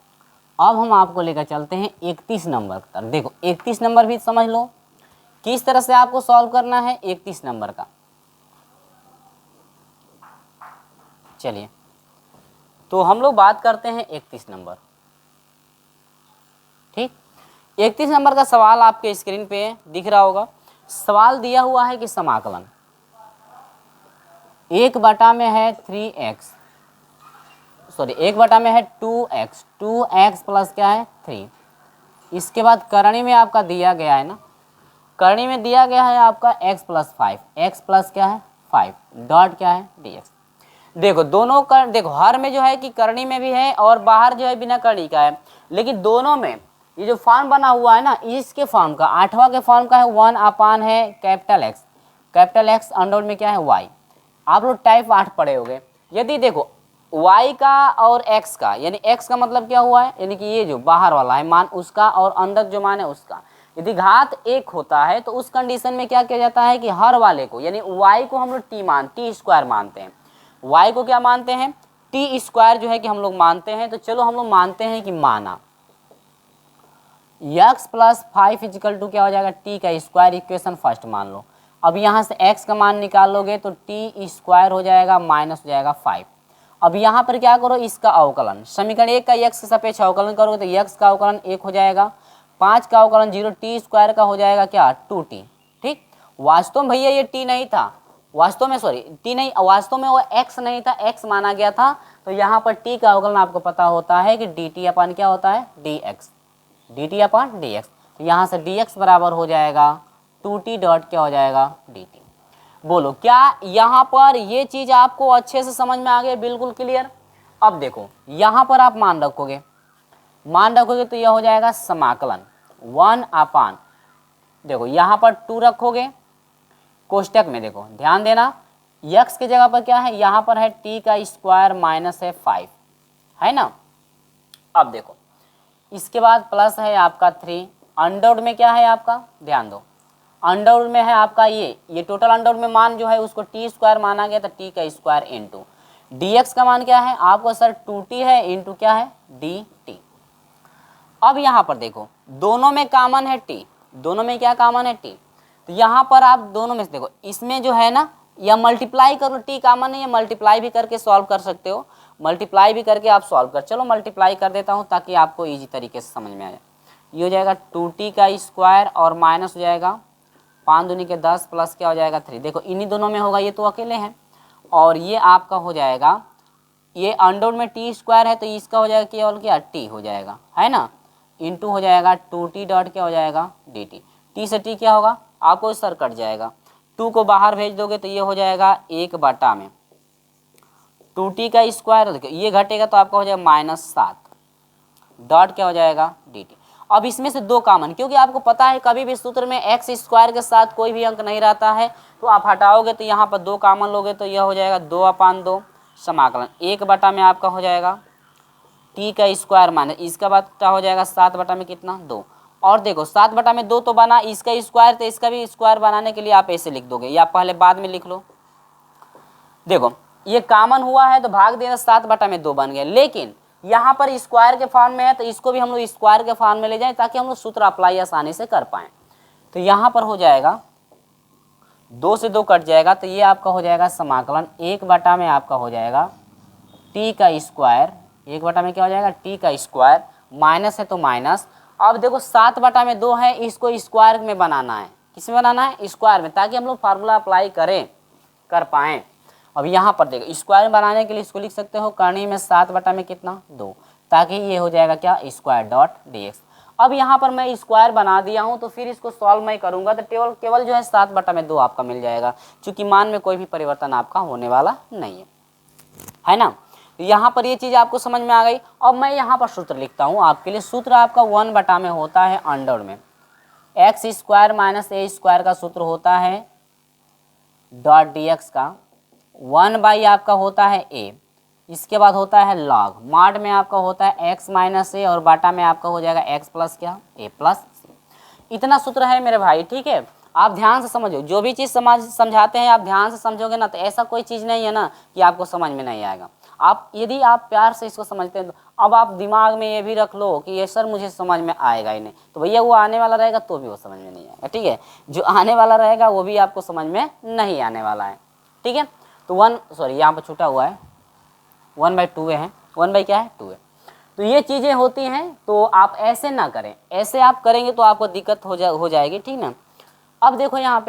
अब हम आपको लेकर चलते हैं 31 नंबर की तरफ। देखो 31 नंबर भी समझ लो किस तरह से आपको सॉल्व करना है 31 नंबर का। चलिए तो हम लोग बात करते हैं 31 नंबर, ठीक। 31 नंबर का सवाल आपके स्क्रीन पे दिख रहा होगा। सवाल दिया हुआ है कि समाकलन 1 में है 3x, सॉरी 1 में है 2x प्लस क्या है 3, इसके बाद करणी में आपका दिया गया है ना, करणी में दिया गया है आपका x प्लस 5, x प्लस क्या है 5 डॉट क्या है dx। देखो दोनों कर, देखो हर में जो है कि करणी में भी है और बाहर जो है बिना करणी का है, लेकिन दोनों में ये जो फॉर्म बना हुआ है ना, इसके फॉर्म का 8वां के फॉर्म का है 1 अपान है कैपिटल एक्स अंडर में क्या है y। आप लोग टाइप 8 पढ़े होंगे। यदि देखो y का और x का, यानी x का मतलब क्या हुआ है, यानी कि ये जो बाहर वाला है मान उसका और अंदर जो मान है उसका, यदि घात 1 होता है तो उस कंडीशन में क्या किया जाता है कि हर वाले को, यानी y को हम लोग टी स्क्वायर मानते हैं, y को क्या मानते हैं टी स्क्वायर जो है कि हम लोग मानते हैं। तो चलो हम लोग मानते हैं कि माना x प्लस 5 इजिकल टू क्या हो जाएगा, टी का स्क्वायर, इक्वेशन फर्स्ट मान लो। अब यहाँ से x का मान निकालोगे तो टी स्क्वायर हो जाएगा माइनस हो जाएगा 5। अब यहाँ पर क्या करो, इसका अवकलन, समीकरण 1 का x के सापेक्ष अवकलन करोगे तो x का अवकलन 1 हो जाएगा, 5 का अवकलन 0, टी स्क्वायर का हो जाएगा क्या 2t। ठीक, वास्तव में भैया ये t नहीं था, वास्तव में सॉरी t नहीं, वास्तव में वो x नहीं था, x माना गया था। तो यहाँ पर t का अवकलन आपको पता होता है कि dt अपन क्या होता है dx, dt अपन dx। तो यहाँ से dx बराबर हो जाएगा 2t डॉट क्या हो जाएगा dt। बोलो क्या यहाँ पर ये चीज आपको अच्छे से समझ में आ गई, बिल्कुल क्लियर। अब देखो यहाँ पर आप मान रखोगे तो यह हो जाएगा समाकलन 1 अपान, देखो यहाँ पर 2 रखोगे कोष्टक में, देखो ध्यान देना x की जगह पर क्या है, यहाँ पर है t का स्क्वायर माइनस है 5, है ना। अब देखो इसके बाद प्लस है आपका 3, अंडरवुड में क्या है आपका, ध्यान दो अंडरवुड में है आपका ये टोटल अंडरवुड में मान जो है उसको टी स्क्वायर माना गया, तो टी का स्क्वायर इंटू dx का मान क्या है आपको सर 2t है इंटू क्या है dt। अब यहाँ पर देखो दोनों में कॉमन है t, दोनों में क्या कॉमन है t, तो यहाँ पर आप दोनों में से देखो इसमें जो है ना या मल्टीप्लाई करो, टी कॉमन नहीं है, मल्टीप्लाई भी करके सॉल्व कर सकते हो, मल्टीप्लाई भी करके आप सॉल्व कर, चलो मल्टीप्लाई कर देता हूँ ताकि आपको इजी तरीके से समझ में आ जाए। ये हो जाएगा 2t का स्क्वायर और माइनस हो जाएगा 5 दूनी के 10 प्लस क्या हो जाएगा 3, देखो इन्हीं दोनों में होगा, ये तो अकेले हैं। और ये आपका हो जाएगा, ये अंडरवुड में टी स्क्वायर है तो इसका हो जाएगा केवल क्या टी हो जाएगा, है ना, इंटू हो जाएगा 2t डॉट क्या हो जाएगा dt। टी से टी क्या होगा आपको सर कट जाएगा, 2 को बाहर भेज दोगे तो ये हो जाएगा 1 बटा में 2t का स्क्वायर, देखो ये घटेगा तो आपका हो जाएगा -7 डॉट क्या हो जाएगा dt। अब इसमें से 2 कॉमन, क्योंकि आपको पता है कभी भी सूत्र में x स्क्वायर के साथ कोई भी अंक नहीं रहता है, तो आप हटाओगे तो यहाँ पर 2 कॉमन लोगे तो यह हो जाएगा 2/2 समाकलन 1 बटा में आपका हो जाएगा t का स्क्वायर माइनस इसका बटा हो जाएगा 7 बटा में कितना 2। और देखो 7 बटा में 2 तो बना, इसका स्क्वायर तो इसका भी स्क्वायर बनाने के लिए आप ऐसे लिख दोगे या पहले बाद में लिख लो। देखो ये कॉमन हुआ है तो भाग देना 7 बटा में 2 बन गया, लेकिन यहाँ पर स्क्वायर के फॉर्म में है तो इसको भी हम लोग स्क्वायर के फॉर्म में ले जाएं ताकि हम लोग सूत्र अप्लाई आसानी से कर पाएँ। तो यहाँ पर हो जाएगा 2 से 2 कट जाएगा, तो ये आपका हो जाएगा समाकलन 1 बटा में आपका हो जाएगा t का स्क्वायर, 1 बटा में क्या हो जाएगा t का स्क्वायर, माइनस है तो माइनस। अब देखो 7 बटा में 2 है, इसको स्क्वायर में बनाना है, किस में बनाना है स्क्वायर में, ताकि हम लोग फार्मूला अप्लाई कर पाएँ। अब यहाँ पर देखो स्क्वायर बनाने के लिए इसको लिख सकते हो करनी में 7 बटा में कितना 2, ताकि ये हो जाएगा क्या स्क्वायर डॉट dx। अब यहाँ पर मैं स्क्वायर बना दिया हूँ तो फिर इसको सॉल्व मैं करूँगा तो केवल जो है 7 बटा में 2 आपका मिल जाएगा, क्योंकि मान में कोई भी परिवर्तन आपका होने वाला नहीं है ना। तो यहाँ पर ये चीज़ आपको समझ में आ गई। अब मैं यहाँ पर सूत्र लिखता हूँ आपके लिए, सूत्र आपका 1 बटा में होता है अंडरवुड में x square minus a square का सूत्र होता है डॉट dx का, 1 बाई आपका होता है a, इसके बाद होता है log, माड में आपका होता है x माइनस a और बाटा में आपका हो जाएगा x प्लस क्या a प्लस c। इतना सूत्र है मेरे भाई, ठीक है। आप ध्यान से समझो, जो भी चीज़ समझाते हैं आप ध्यान से समझोगे ना तो ऐसा कोई चीज़ नहीं है ना कि आपको समझ में नहीं आएगा। आप यदि आप प्यार से इसको समझते हैं तो अब आप दिमाग में ये भी रख लो कि ये सर मुझे समझ में आएगा ही नहीं, तो भैया वो आने वाला रहेगा तो भी वो समझ में नहीं आएगा, ठीक है। जो आने वाला रहेगा वो भी आपको समझ में नहीं आने वाला है, ठीक है। तो 1 सॉरी यहाँ पर छूटा हुआ है 1/2 है, 1 बाई क्या है 2 है। तो ये चीज़ें होती हैं, तो आप ऐसे ना करें, ऐसे आप करेंगे तो आपको दिक्कत हो जाएगी, ठीक ना। अब देखो यहाँ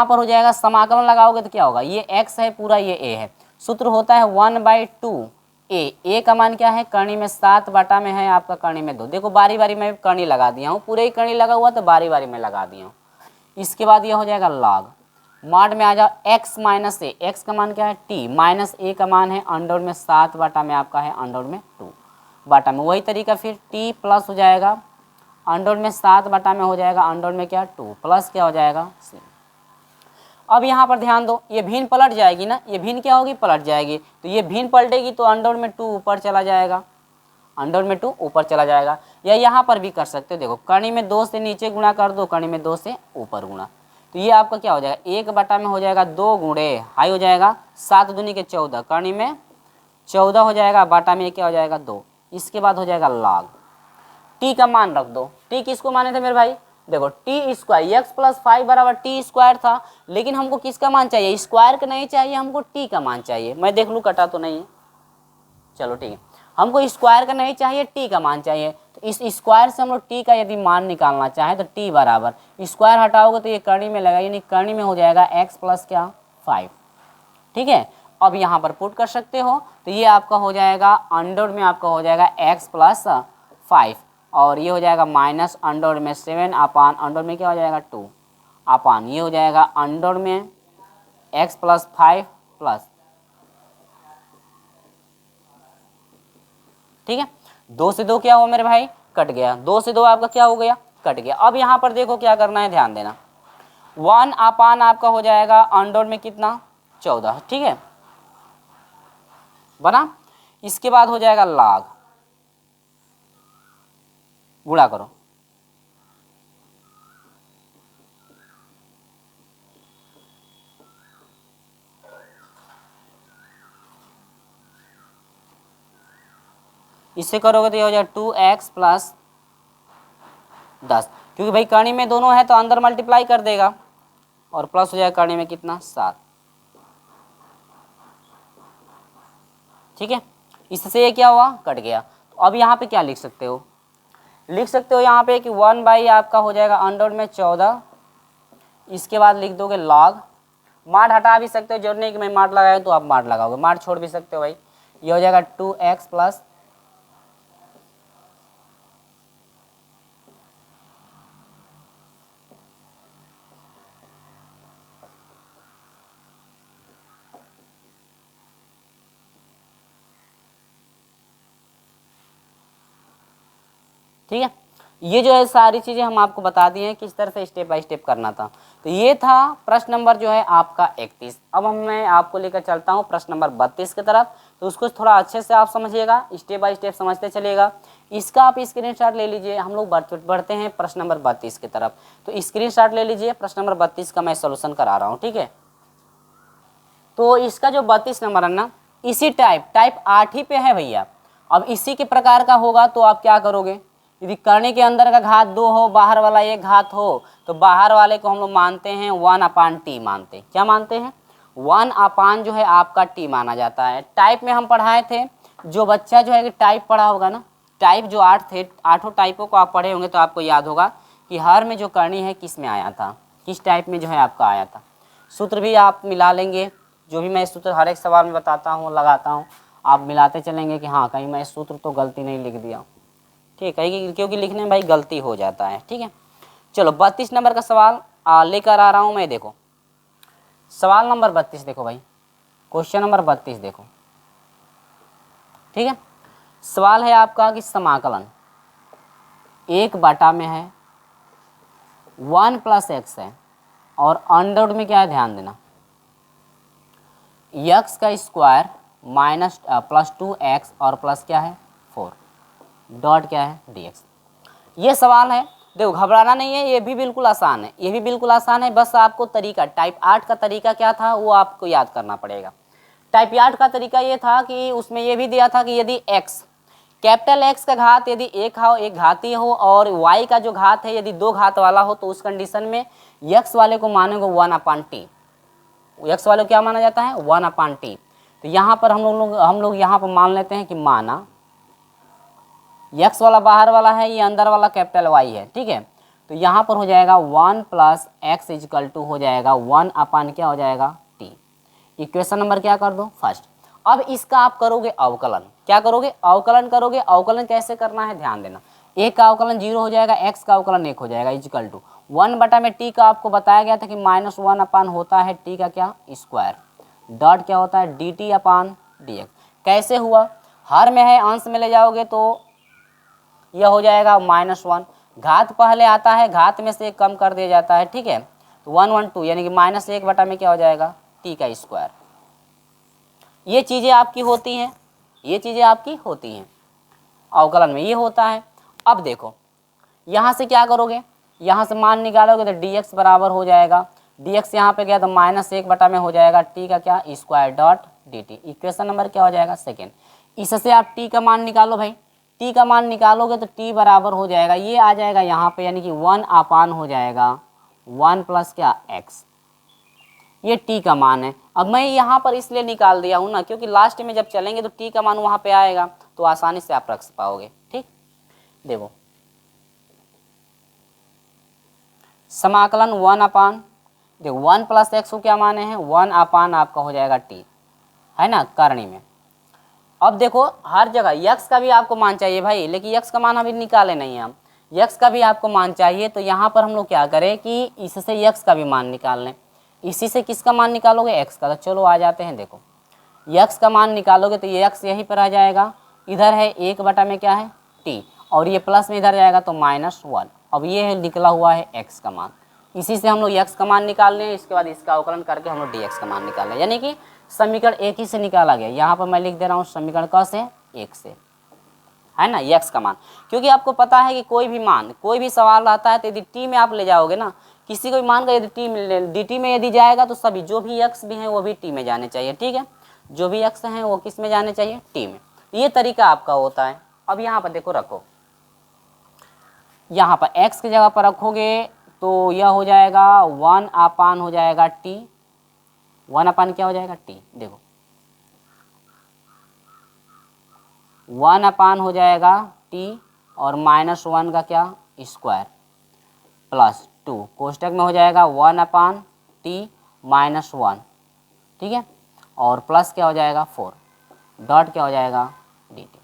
पर हो जाएगा समाकलन लगाओगे तो क्या होगा, ये x है पूरा, ये a है, सूत्र होता है 1/2 a का मान क्या है करनी में 7 बटा में है आपका करनी में 2। देखो बारी बारी में करनी लगा दिया हूँ, पूरे ही करनी लगा हुआ तो बारी बारी में लगा दिया हूँ। इसके बाद ये हो जाएगा log, माड में आ जाओ x माइनस a, x का मान क्या है t, माइनस a का मान है अंडरवुड में 7 बटा में आपका है अंडरवुड में 2 बटा में, वही तरीका फिर t प्लस हो जाएगा अंडरवुड में 7 बटा में हो जाएगा अंडरवुड में क्या 2 प्लस क्या हो जाएगा c। अब यहाँ पर ध्यान दो, ये भिन्न पलट जाएगी ना, ये भिन्न क्या होगी पलट जाएगी, तो ये भिन्न पलटेगी तो अंडरवुड में 2 ऊपर चला जाएगा, अंडरवुड में 2 ऊपर चला जाएगा। या यहाँ पर भी कर सकते हो, देखो करनी में 2 से नीचे गुणा कर दो, करनी में 2 से ऊपर गुणा, तो ये आपका क्या हो जाएगा 1 बटा में हो जाएगा 2 गुणे हाई हो जाएगा 7 दूनी के 14, करनी में 14 हो जाएगा, बाटा में क्या हो जाएगा 2, इसके बाद हो जाएगा log, टी का मान रख दो। टी किसको माने थे मेरे भाई, देखो टी स्क्वायर एक्स प्लस 5 बराबर टी स्क्वायर था, लेकिन हमको किसका मान चाहिए, स्क्वायर का नहीं चाहिए, हमको टी का मान चाहिए। मैं देख लूँ कटा तो नहीं है, चलो ठीक है, हमको स्क्वायर का नहीं चाहिए, टी का मान चाहिए। तो इस स्क्वायर से हम लोग टी का यदि मान निकालना चाहें तो टी बराबर स्क्वायर हटाओगे तो ये करनी में लगा, यानी करनी में हो जाएगा एक्स प्लस क्या 5। ठीक है, अब यहाँ पर पुट कर सकते हो, तो ये आपका हो जाएगा अंडर में आपका हो जाएगा एक्स प्लस 5, और ये हो जाएगा माइनस अंडर में 7 अपान अंडर में क्या हो जाएगा 2 अपान ये हो जाएगा अंडर में एक्स प्लस 5 प्लस, ठीक है, 2 से 2 क्या हुआ मेरे भाई, कट गया, 2 से 2 आपका क्या हो गया, कट गया। अब यहाँ पर देखो क्या करना है, ध्यान देना, 1 अपान आपका हो जाएगा अंडर में कितना 14, ठीक है बना। इसके बाद हो जाएगा log, गुणा करो, इससे करोगे तो ये हो जाएगा 2x प्लस 10, क्योंकि भाई करनी में दोनों है तो अंदर मल्टीप्लाई कर देगा, और प्लस हो जाएगा करनी में कितना 7, ठीक है। इससे ये क्या हुआ, कट गया। तो अब यहाँ पे क्या लिख सकते हो, लिख सकते हो यहाँ पे कि 1 बाई आपका हो जाएगा अंडर में 14, इसके बाद लिख दोगे log, मार्ट हटा भी सकते हो, जरूर नहीं कि मैं मार्ट लगाया तो आप मार्ट लगाओगे, मार्ट छोड़ भी सकते हो भाई। ये हो जाएगा 2x प्लस, ठीक है। ये जो है सारी चीज़ें हम आपको बता दिए हैं किस तरह से स्टेप बाय स्टेप करना था। तो ये था प्रश्न नंबर जो है आपका 31। अब मैं आपको लेकर चलता हूँ प्रश्न नंबर 32 की तरफ, तो उसको थोड़ा अच्छे से आप समझिएगा, स्टेप बाय स्टेप समझते चलिएगा। इसका आप स्क्रीनशॉट ले लीजिए, हम लोग बढ़ते हैं प्रश्न नंबर 32 की तरफ। तो स्क्रीनशॉट ले लीजिए, प्रश्न नंबर 32 का मैं सोल्यूशन करा रहा हूँ, ठीक है। तो इसका जो 32 नंबर है ना, इसी टाइप 8 ही पे है भैया। अब इसी के प्रकार का होगा तो आप क्या करोगे, यदि करने के अंदर का घात 2 हो, बाहर वाला 1 घात हो, तो बाहर वाले को हम लोग मानते हैं 1 अपान टी मानते हैं। क्या मानते हैं, 1 अपान जो है आपका टी माना जाता है। टाइप में हम पढ़ाए थे, जो बच्चा जो है कि टाइप पढ़ा होगा ना, टाइप जो 8 थे, 8 टाइपों को आप पढ़े होंगे तो आपको याद होगा कि हर में जो करनी है किस में आया था, किस टाइप में जो है आपका आया था। सूत्र भी आप मिला लेंगे, जो भी मैं सूत्र हर एक सवाल में बताता हूँ लगाता हूँ, आप मिलाते चलेंगे कि हाँ कहीं मैं सूत्र तो गलती नहीं लिख दिया, ठीक है, क्योंकि लिखने में भाई गलती हो जाता है, ठीक है। चलो 32 नंबर का सवाल लेकर आ रहा हूँ मैं, देखो सवाल नंबर 32 देखो भाई, क्वेश्चन नंबर 32 देखो, ठीक है। सवाल है आपका कि समाकलन 1/में है, 1 प्लस एक्स है, और अंडर में क्या है, ध्यान देना, एक्स का स्क्वायर माइनस प्लस 2x और प्लस क्या है 4 डॉट क्या है dx। ये सवाल है, देखो घबराना नहीं है, ये भी बिल्कुल आसान है, ये भी बिल्कुल आसान है, बस आपको तरीका टाइप 8 का तरीका क्या था वो आपको याद करना पड़ेगा। टाइप 8 का तरीका ये था कि उसमें ये भी दिया था कि यदि x कैपिटल X का घात यदि एक घाती हो और y का जो घात है यदि 2 घात वाला हो, तो उस कंडीशन में x वाले को मानेंगे 1 अपान टी, एक्स वाले को क्या माना जाता है 1 अपान टी। तो यहाँ पर हम लोग यहाँ पर मान लेते हैं कि माना एक्स वाला बाहर वाला है, ये अंदर वाला कैपिटल वाई है, ठीक है। तो यहाँ पर हो जाएगा 1 प्लस एक्स इजकल टू हो जाएगा 1 अपान क्या हो जाएगा टी। इक्वेशन नंबर क्या कर दो फर्स्ट। अब इसका आप करोगे अवकलन, क्या करोगे अवकलन करोगे। अवकलन कैसे करना है ध्यान देना, एक का अवकलन 0 हो जाएगा, एक्स का अवकलन 1 हो जाएगा, इजकल टू 1 में टी का आपको बताया गया था कि -1 अपान होता है टी का क्या स्क्वायर, डॉट क्या होता है डी टी अपान डी एक्स। कैसे हुआ, हर में है अंश में ले जाओगे तो यह हो जाएगा -1, घात पहले आता है, घात में से कम कर दिया जाता है, ठीक है। तो 1 1 2 यानी कि -1 में क्या हो जाएगा टी का स्क्वायर। ये चीज़ें आपकी होती हैं, ये चीज़ें आपकी होती हैं अवकलन में, ये होता है। अब देखो यहाँ से क्या करोगे, यहाँ से मान निकालोगे तो dx बराबर हो जाएगा, dx यहाँ पे गया तो -1 में हो जाएगा टी का क्या square dot dt। Equation number क्या हो जाएगा सेकेंड। इससे आप t का मान निकालो भाई, टी का मान निकालोगे तो टी बराबर हो जाएगा, ये आ जाएगा यहाँ पे, यानी कि 1 अपान हो जाएगा 1 प्लस क्या एक्स, ये टी का मान है। अब मैं यहाँ पर इसलिए निकाल दिया हूँ ना, क्योंकि लास्ट में जब चलेंगे तो टी का मान वहाँ पे आएगा, तो आसानी से आप रख पाओगे। ठीक, देखो समाकलन 1 अपान, देखो 1 प्लस एक्स को क्या माने हैं 1 अपान आपका हो जाएगा टी, है ना, करणी में। अब देखो हर जगह यक्स का भी आपको मान चाहिए भाई, लेकिन यक्स का मान अभी निकाले नहीं है हम, यक्स का भी आपको मान चाहिए, तो यहाँ पर हम लोग क्या करें कि इससे यक्स का भी मान निकाल लें। इसी से किसका मान निकालोगे, एक्स का। तो चलो आ जाते हैं, देखो यक्स का मान निकालोगे तो ये यक्स यहीं पर आ जाएगा, इधर है 1 बटा में क्या है टी, और ये प्लस में इधर जाएगा तो -1। अब ये निकला हुआ है एक्स का मान, इसी से हम लोग यक्स का मान निकाल लें, इसके बाद इसका अवकलन करके हम लोग डी एक्स का मान निकाल लें, यानी कि समीकरण एक ही से निकाला गया। यहाँ पर मैं लिख दे रहा हूँ समीकरण क से 1 से, है ना, यक्स का मान। क्योंकि आपको पता है कि कोई भी मान, कोई भी सवाल आता है तो यदि टी में आप ले जाओगे ना, किसी को भी मान का यदि डी टी में यदि जाएगा तो सभी जो भी यक्स भी हैं वो भी टी में जाने चाहिए। ठीक है, जो भी यक्स हैं वो किस में जाने चाहिए, टी में। ये तरीका आपका होता है। अब यहाँ पर देखो रखो, यहाँ पर एक्स की जगह पर रखोगे तो यह हो जाएगा 1 अपान हो जाएगा टी, 1 अपान क्या हो जाएगा टी, देखो 1 अपान हो जाएगा टी और -1 का क्या स्क्वायर प्लस 2 कोष्टक में हो जाएगा 1 अपान टी -1, ठीक है, और प्लस क्या हो जाएगा 4 डॉट क्या हो जाएगा डी टी।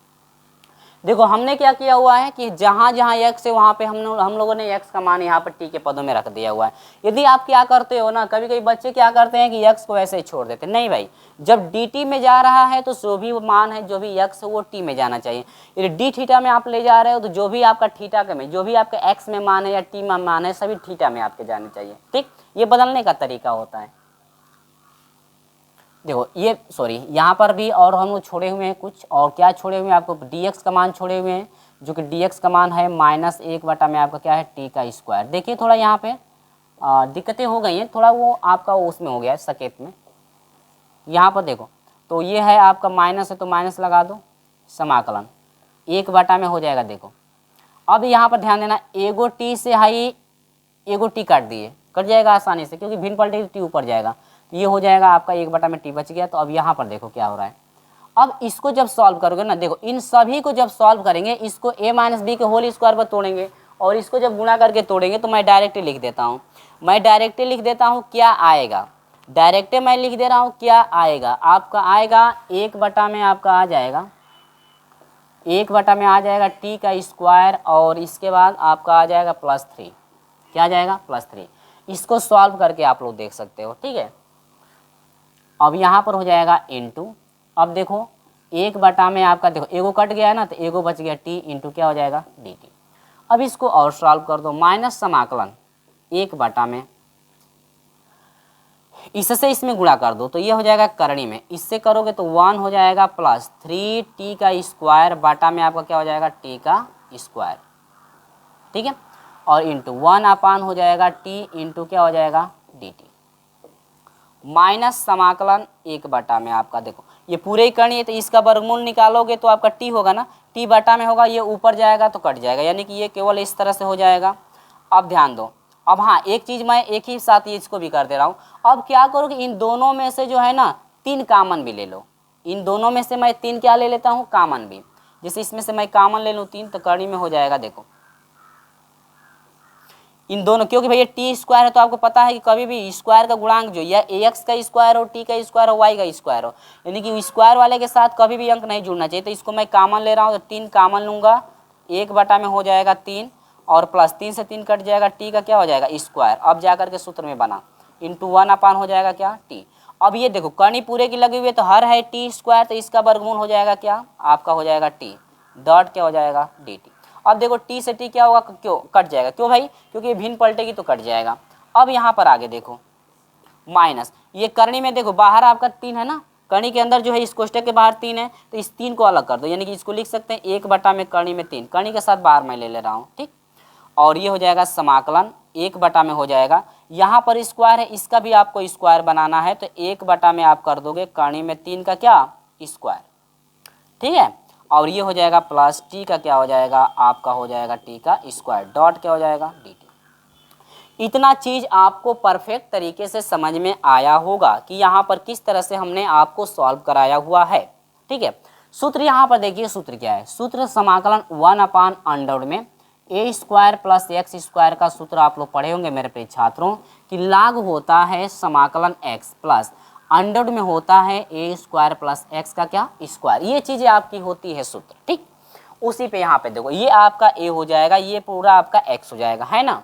देखो हमने क्या किया हुआ है कि जहाँ जहाँ एक्स है वहाँ पे हम लोगों ने एक्स का मान यहाँ पर टी के पदों में रख दिया हुआ है। यदि आप क्या करते हो ना, कभी कभी बच्चे क्या करते हैं कि एक्स को ऐसे ही छोड़ देते, नहीं भाई, जब डी टी में जा रहा है तो जो भी मान है, जो भी एक्स है वो टी में जाना चाहिए। यदि डी थीटा में आप ले जा रहे हो तो जो भी आपका थीटा के में, जो भी आपका एक्स में मान है या टी में मान है, सभी थीटा में आपके जाने चाहिए। ठीक, ये बदलने का तरीका होता है। देखो ये सॉरी, यहाँ पर भी और हम लोग छोड़े हुए हैं कुछ, और क्या छोड़े हुए हैं, आपको dx का मान छोड़े हुए हैं, जो कि dx का मान है -1 बटा में आपका क्या है टी का स्क्वायर। देखिए थोड़ा यहाँ पे दिक्कतें हो गई हैं, थोड़ा वो आपका उसमें हो गया है सकेत में। यहाँ पर देखो तो ये है आपका माइनस है तो माइनस लगा दो, समाकलन 1 बटा में हो जाएगा। देखो अब यहाँ पर ध्यान देना, एगो टी से हाई एगो टी काट दिए, कट जाएगा आसानी से, क्योंकि भिन्न पलटे टी ऊपर जाएगा, ये हो जाएगा आपका 1 बटा में टी बच गया। तो अब यहाँ पर देखो क्या हो रहा है, अब इसको जब सॉल्व करोगे ना, देखो इन सभी को जब सॉल्व करेंगे, इसको a माइनस बी के होल स्क्वायर पर तोड़ेंगे और इसको जब गुणा करके तोड़ेंगे, तो मैं डायरेक्टली लिख देता हूँ, क्या आएगा, डायरेक्ट मैं लिख दे रहा हूँ क्या आएगा, आपका आएगा 1 बटा में आपका आ जाएगा 1 बटा में आ जाएगा टी का स्क्वायर, और इसके बाद आपका आ जाएगा +3, क्या आ जाएगा +3। इसको सॉल्व करके आप लोग देख सकते हो। ठीक है, अब यहाँ पर हो जाएगा इनटू, अब देखो 1 बटा में आपका देखो एगो कट गया है ना, तो एगो बच गया टी इंटू क्या हो जाएगा डी टी। अब इसको और सॉल्व कर दो, माइनस समाकलन 1 बटा में, इससे इसमें गुणा कर दो तो ये हो जाएगा करणी में, इससे करोगे तो 1 हो जाएगा +3 टी का स्क्वायर बटा में आपका क्या हो जाएगा टी का स्क्वायर। ठीक है, और इंटू 1 अपान हो जाएगा टी इंटू क्या हो जाएगा डी टी, माइनस समाकलन 1 बटा में आपका देखो ये पूरे ही करनी है, तो इसका वर्गमूल निकालोगे तो आपका टी होगा ना, टी बटा में होगा, ये ऊपर जाएगा तो कट जाएगा, यानी कि ये केवल इस तरह से हो जाएगा। अब ध्यान दो, अब हाँ एक चीज़ मैं एक ही साथ ये इसको भी कर दे रहा हूँ। अब क्या करोगे, इन दोनों में से जो है ना 3 कामन भी ले लो, इन दोनों में से मैं 3 क्या ले लेता हूँ कामन भी, जैसे इसमें से मैं कामन ले लूँ 3, तो करनी में हो जाएगा देखो इन दोनों, क्योंकि भैया टी स्क्वायर है तो आपको पता है कि कभी भी स्क्वायर का गुणांक जो या एक्स का स्क्वायर हो, टी का स्क्वायर हो, वाई का स्क्वायर हो, यानी कि स्क्वायर वाले के साथ कभी भी अंक नहीं जुड़ना चाहिए। तो इसको मैं कामन ले रहा हूँ, तो 3 कामन लूँगा, 1 बटा में हो जाएगा 3 और +3 से 3 कट जाएगा, टी का क्या हो जाएगा स्क्वायर, अब जा करके सूत्र में बना इंटू 1 अपान हो जाएगा क्या टी। अब ये देखो करनी पूरे की लगी हुई है तो हर है टी स्क्वायर, तो इसका वर्गमूल हो जाएगा क्या आपका हो जाएगा टी डॉट क्या हो जाएगा डी टी। अब देखो टी से टी क्या होगा, क्यों कट जाएगा, क्यों भाई, क्योंकि ये भिन्न पलटेगी तो कट जाएगा। अब यहाँ पर आगे देखो माइनस, ये करनी में देखो बाहर आपका 3 है ना, करनी के अंदर जो है इस कोष्टक के बाहर 3 है, तो इस 3 को अलग कर दो, यानी कि इसको लिख सकते हैं 1 बटा में करनी में 3, करनी के साथ बाहर मैं ले रहा हूँ। ठीक, और ये हो जाएगा समाकलन 1 बटा में हो जाएगा, यहाँ पर स्क्वायर है, इसका भी आपको स्क्वायर बनाना है, तो 1 बटा में आप कर दोगे करनी में 3 का क्या स्क्वायर। ठीक है, और ये हो जाएगा प्लस टी का क्या हो जाएगा आपका हो जाएगा टी का स्क्वायर डॉट क्या हो जाएगा डी टी। इतना चीज़ आपको परफेक्ट तरीके से समझ में आया होगा कि यहाँ पर किस तरह से हमने आपको सॉल्व कराया हुआ है। ठीक है, सूत्र यहाँ पर देखिए, सूत्र क्या है, सूत्र समाकलन 1/अंडर में ए स्क्वायर प्लस एक्स स्क्वायर का सूत्र आप लोग पढ़े होंगे मेरे प्रिय छात्रों कि लाग होता है समाकलन एक्स प्लस अंडर में होता है ए स्क्वायर प्लस एक्स का क्या स्क्वायर। ये चीज़ें आपकी होती है सूत्र। ठीक, उसी पे यहाँ पे देखो ये आपका ए हो जाएगा, ये पूरा आपका एक्स हो जाएगा, है ना।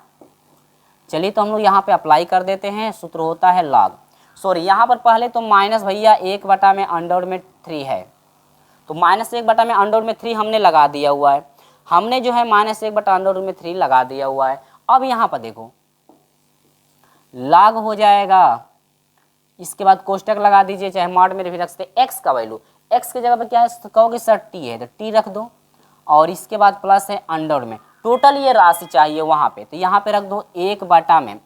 चलिए तो हम लोग यहाँ पे अप्लाई कर देते हैं। सूत्र होता है लॉग, सॉरी यहाँ पर पहले तो माइनस भैया 1/3 है, तो -1/3 हमने लगा दिया हुआ है, हमने जो है -1/3 लगा दिया हुआ है। अब यहाँ पर देखो लॉग हो जाएगा, इसके बाद कोष्टक लगा दीजिए, चाहे मॉड में भी रख सकते। एक्स का वैल्यू, एक्स की जगह पर क्या है कहोगे सर टी है, तो टी रख दो, और इसके बाद प्लस है अंडर में टोटल ये राशि चाहिए वहाँ पे, तो यहाँ पे रख दो 1/,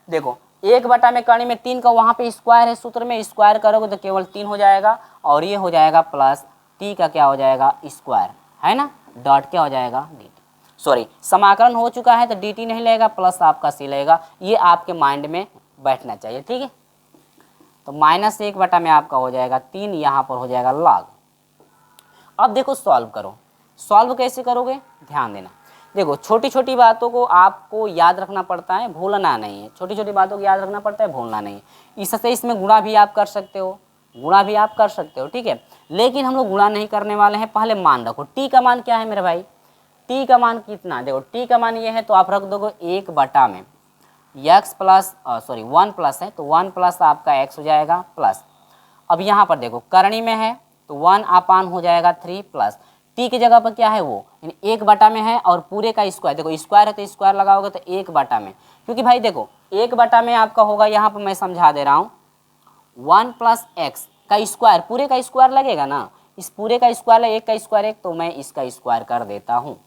देखो 1/, करने में 3 का वहाँ पे स्क्वायर है, सूत्र में स्क्वायर करोगे तो केवल 3 हो जाएगा, और ये हो जाएगा प्लस टी का क्या हो जाएगा स्क्वायर, है ना, डॉट क्या हो जाएगा डी टी। सॉरी समाकलन हो चुका है तो डी टी नहीं लगेगा, प्लस आपका सी लगेगा, ये आपके माइंड में बैठना चाहिए। ठीक है, तो -1/, में आपका हो जाएगा 3, यहाँ पर हो जाएगा लॉग। अब देखो सॉल्व करो, सॉल्व कैसे करोगे ध्यान देना। देखो छोटी छोटी बातों को आपको याद रखना पड़ता है, भूलना नहीं है, छोटी छोटी बातों को याद रखना पड़ता है, भूलना नहीं है। इससे इसमें गुणा भी आप कर सकते हो, गुणा भी आप कर सकते हो, ठीक है, लेकिन हम लोग गुणा नहीं करने वाले हैं। पहले मान रखो टी का मान क्या है मेरे भाई, टी का मान कितना, देखो टी का मान ये है, तो आप रख दोगे 1/, में एक्स प्लस सॉरी 1 प्लस है, तो 1 प्लस आपका एक्स हो जाएगा प्लस। अब यहाँ पर देखो करनी में है तो 1/, हो जाएगा 3 प्लस टी की जगह पर क्या है वो 1/, में है, और पूरे का स्क्वायर, देखो स्क्वायर है तो स्क्वायर लगाओगे तो 1/, में, क्योंकि भाई देखो 1/, में आपका होगा, यहाँ पर मैं समझा दे रहा हूँ 1 प्लस एक्स का स्क्वायर, पूरे का स्क्वायर लगेगा ना, इस पूरे का स्क्वायर है, एक का स्क्वायर एक, तो मैं इसका स्क्वायर कर देता हूँ।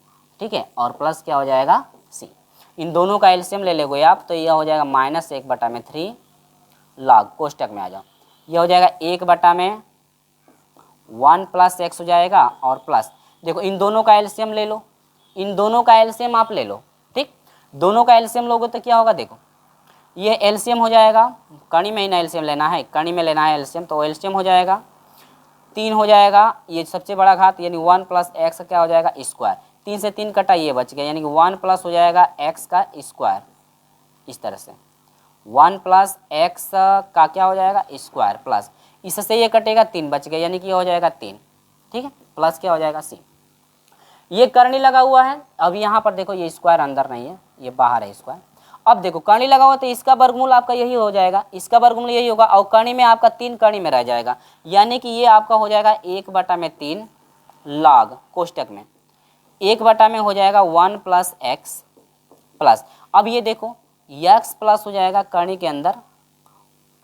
ठीक है, और प्लस क्या हो जाएगा सी, इन दोनों का एलसीएम ले लोगे आप, तो यह हो जाएगा -1/3 लॉग, कोष्टक में आ जाओ, यह हो जाएगा 1/, में 1 प्लस एक्स हो जाएगा, और प्लस देखो इन दोनों का एलसीएम ले लो, इन दोनों का एलसीएम आप ले लो। ठीक, दोनों का एलसीएम लोगे तो क्या होगा, देखो ये एलसीएम हो जाएगा, कणी में ही ना एलसीएम लेना है, कणी में लेना है एलसीएम, तो एलसीएम हो जाएगा 3 हो जाएगा, ये सबसे बड़ा घात यानी 1 प्लस एक्स क्या हो जाएगा स्क्वायर, 3 से 3 कटा ये बच गया, यानी कि 1 प्लस हो जाएगा एक्स का स्क्वायर, इस तरह से 1 प्लस एक्स का क्या हो जाएगा स्क्वायर, प्लस इससे ये कटेगा 3 बच गया, यानी कि हो जाएगा 3। ठीक है, प्लस क्या हो जाएगा सी, ये करनी लगा हुआ है। अब यहाँ पर देखो ये स्क्वायर अंदर नहीं है, ये बाहर है स्क्वायर। अब देखो करनी लगा हुआ तो इसका वर्गमूल आपका यही हो जाएगा, इसका वर्गमूल यही होगा, और करनी में आपका 3 करनी में रह जाएगा, यानी कि ये आपका हो जाएगा 1/3 लॉग, कोष्टक में 1/, में हो जाएगा 1 प्लस एक्स प्लस, अब ये देखो एक्स प्लस हो जाएगा करनी के अंदर।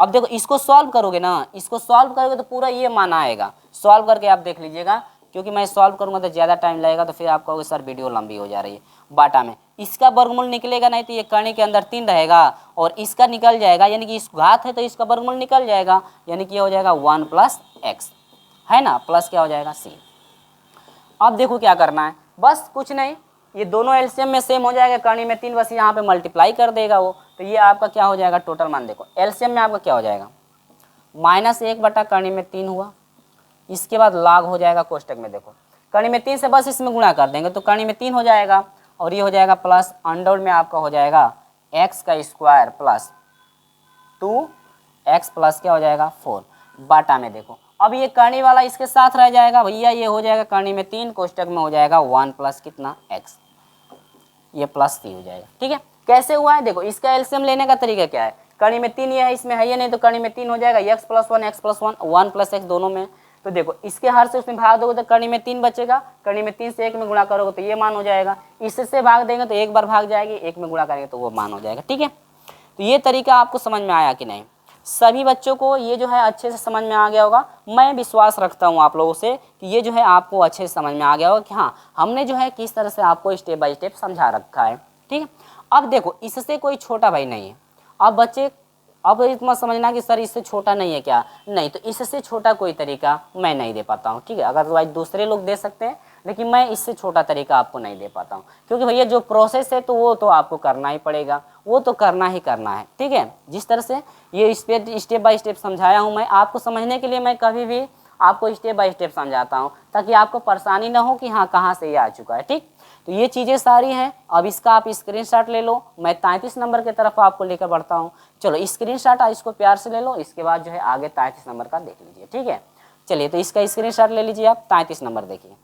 अब देखो इसको सॉल्व करोगे ना, इसको सॉल्व करोगे तो पूरा ये मान आएगा, सॉल्व करके आप देख लीजिएगा, क्योंकि मैं सॉल्व करूंगा तो ज़्यादा टाइम लगेगा, तो फिर आप कहोगे सर वीडियो लंबी हो जा रही है। बाटा में इसका वर्गमूल निकलेगा नहीं, तो ये करनी के अंदर 3 रहेगा, और इसका निकल जाएगा, यानी कि इस घात है तो इसका वर्गमूल निकल जाएगा, यानी कि ये हो जाएगा 1 प्लस एक्स, है ना, प्लस क्या हो जाएगा सी। अब देखो क्या करना है, बस कुछ नहीं, ये दोनों एलसीएम में सेम हो जाएगा, करनी में 3, बस यहाँ पे मल्टीप्लाई कर देगा वो, तो ये आपका क्या हो जाएगा टोटल मान, देखो एलसीएम में आपका क्या हो जाएगा -1/, करनी में 3 हुआ, इसके बाद लॉग हो जाएगा कोष्टक में, देखो करनी में 3 से बस इसमें गुणा कर देंगे तो करनी में 3 हो जाएगा, और ये हो जाएगा प्लस अंडर में आपका हो जाएगा एक्स का स्क्वायर प्लस 2x प्लस क्या हो जाएगा 4 बाटा में। देखो अब ये करनी वाला इसके साथ रह जाएगा भैया, ये हो जाएगा करनी में 3, कोष्टक में हो जाएगा 1 प्लस कितना x, ये प्लस 3 हो जाएगा। ठीक है, कैसे हुआ है देखो, इसका एलसीएम लेने का तरीका क्या है, करनी में 3 ये है, इसमें है ये नहीं, तो करनी में 3 हो जाएगा, x प्लस 1 1 प्लस x दोनों में, तो देखो इसके हर से उसमें भाग दोगे तो करनी में 3 बचेगा, करनी में 3 से 1 में गुणा करोगे तो ये मान हो जाएगा, इससे भाग देंगे तो एक बार भाग जाएगी, 1 में गुणा करेंगे तो वो मान हो जाएगा। ठीक है, तो ये तरीका आपको समझ में आया कि नहीं, सभी बच्चों को ये जो है अच्छे से समझ में आ गया होगा। मैं विश्वास रखता हूँ आप लोगों से कि ये जो है आपको अच्छे से समझ में आ गया होगा कि हाँ हमने जो है किस तरह से आपको स्टेप बाय स्टेप समझा रखा है। ठीक है, अब देखो इससे कोई छोटा भाई नहीं है, अब बच्चे अब इतना समझना कि सर इससे छोटा नहीं है क्या, नहीं, तो इससे छोटा कोई तरीका मैं नहीं दे पाता हूँ। ठीक है, अगर भाई दूसरे लोग दे सकते हैं लेकिन मैं इससे छोटा तरीका आपको नहीं दे पाता हूँ, क्योंकि भैया जो प्रोसेस है तो वो तो आपको करना ही पड़ेगा, वो तो करना ही करना है। ठीक है, जिस तरह से ये स्टेप बाय स्टेप समझाया हूँ मैं आपको समझने के लिए, मैं कभी भी आपको स्टेप बाय स्टेप समझाता हूँ ताकि आपको परेशानी ना हो कि हाँ कहाँ से ये आ चुका है। ठीक, तो ये चीज़ें सारी हैं। अब इसका आप स्क्रीनशॉट ले लो, मैं 33 नंबर की तरफ आपको लेकर बढ़ता हूँ। चलो स्क्रीनशॉट इसको प्यार से ले लो, इसके बाद जो है आगे 33 नंबर का देख लीजिए। ठीक है, चलिए तो इसका स्क्रीनशॉट ले लीजिए आप, 33 नंबर देखिए।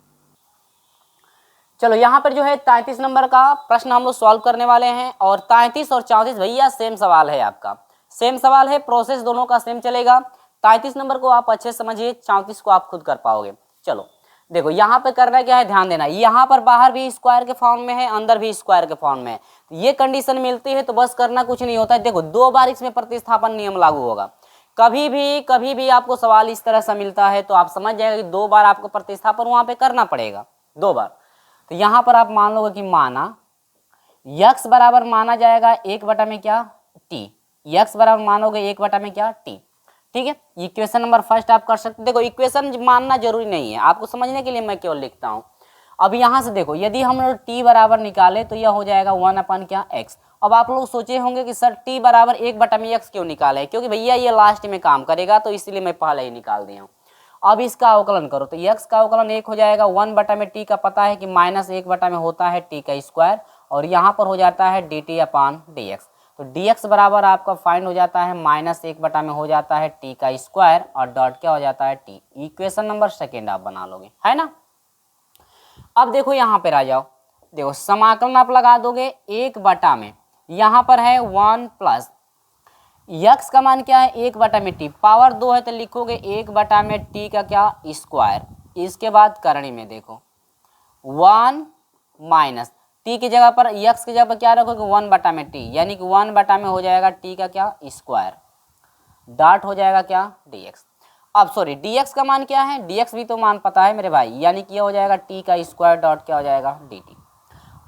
चलो यहाँ पर जो है 33 नंबर का प्रश्न हम लोग सॉल्व करने वाले हैं, और 33 और 34 भैया सेम सवाल है, आपका सेम सवाल है, प्रोसेस दोनों का सेम चलेगा। 33 नंबर को आप अच्छे समझिए, 34 को आप खुद कर पाओगे। चलो देखो यहाँ पे करना क्या है, ध्यान देना, यहाँ पर बाहर भी स्क्वायर के फॉर्म में है, अंदर भी स्क्वायर के फॉर्म में है। ये कंडीशन मिलती है तो बस करना कुछ नहीं होता है। देखो 2 बार इसमें प्रतिस्थापन नियम लागू होगा। कभी भी आपको सवाल इस तरह से मिलता है तो आप समझ जाएगा कि 2 बार आपको प्रतिस्थापन वहां पे करना पड़ेगा, 2 बार। तो यहाँ पर आप मान लोगे कि माना यक्स बराबर माना जाएगा 1 में क्या टी, यक्स बराबर मानोगे 1 में क्या टी। ठीक है, इक्वेशन नंबर फर्स्ट आप कर सकते। देखो इक्वेशन मानना जरूरी नहीं है, आपको समझने के लिए मैं केवल लिखता हूँ। अब यहाँ से देखो यदि हम लोग टी बराबर निकाले तो यह हो जाएगा 1 क्या एक्स। अब आप लोग सोचे होंगे कि सर टी बराबर 1 में एक्स क्यों निकाले, क्योंकि भैया ये लास्ट में काम करेगा तो इसलिए मैं पहले ही निकाल दिया हूँ। अब इसका अवकलन करो तो x का अवकलन 1 हो जाएगा, 1 में टी का पता है कि -1 में होता है टी का स्क्वायर, और यहाँ पर हो जाता है dt अपान dx। तो dx बराबर आपका फाइंड हो जाता है -1 में हो जाता है टी का स्क्वायर, और डॉट क्या हो जाता है टी। इक्वेशन नंबर सेकेंड आप बना लोगे, है ना। अब देखो यहाँ पर आ जाओ, देखो समाकलन आप लगा दोगे 1 में, यहाँ पर है 1 प्लस यक्स का मान क्या है 1 में टी, पावर 2 है तो लिखोगे 1 में टी का क्या स्क्वायर। इसके बाद करणी में देखो 1 माइनस टी की जगह पर यक्स की जगह पर क्या रखोगे 1 में टी, यानी कि 1 में हो जाएगा टी का क्या स्क्वायर, डॉट हो जाएगा क्या dx। अब सॉरी dx का मान क्या है, dx भी तो मान पता है मेरे भाई, यानी कि यह हो जाएगा टी का स्क्वायर डॉट क्या हो जाएगा dt।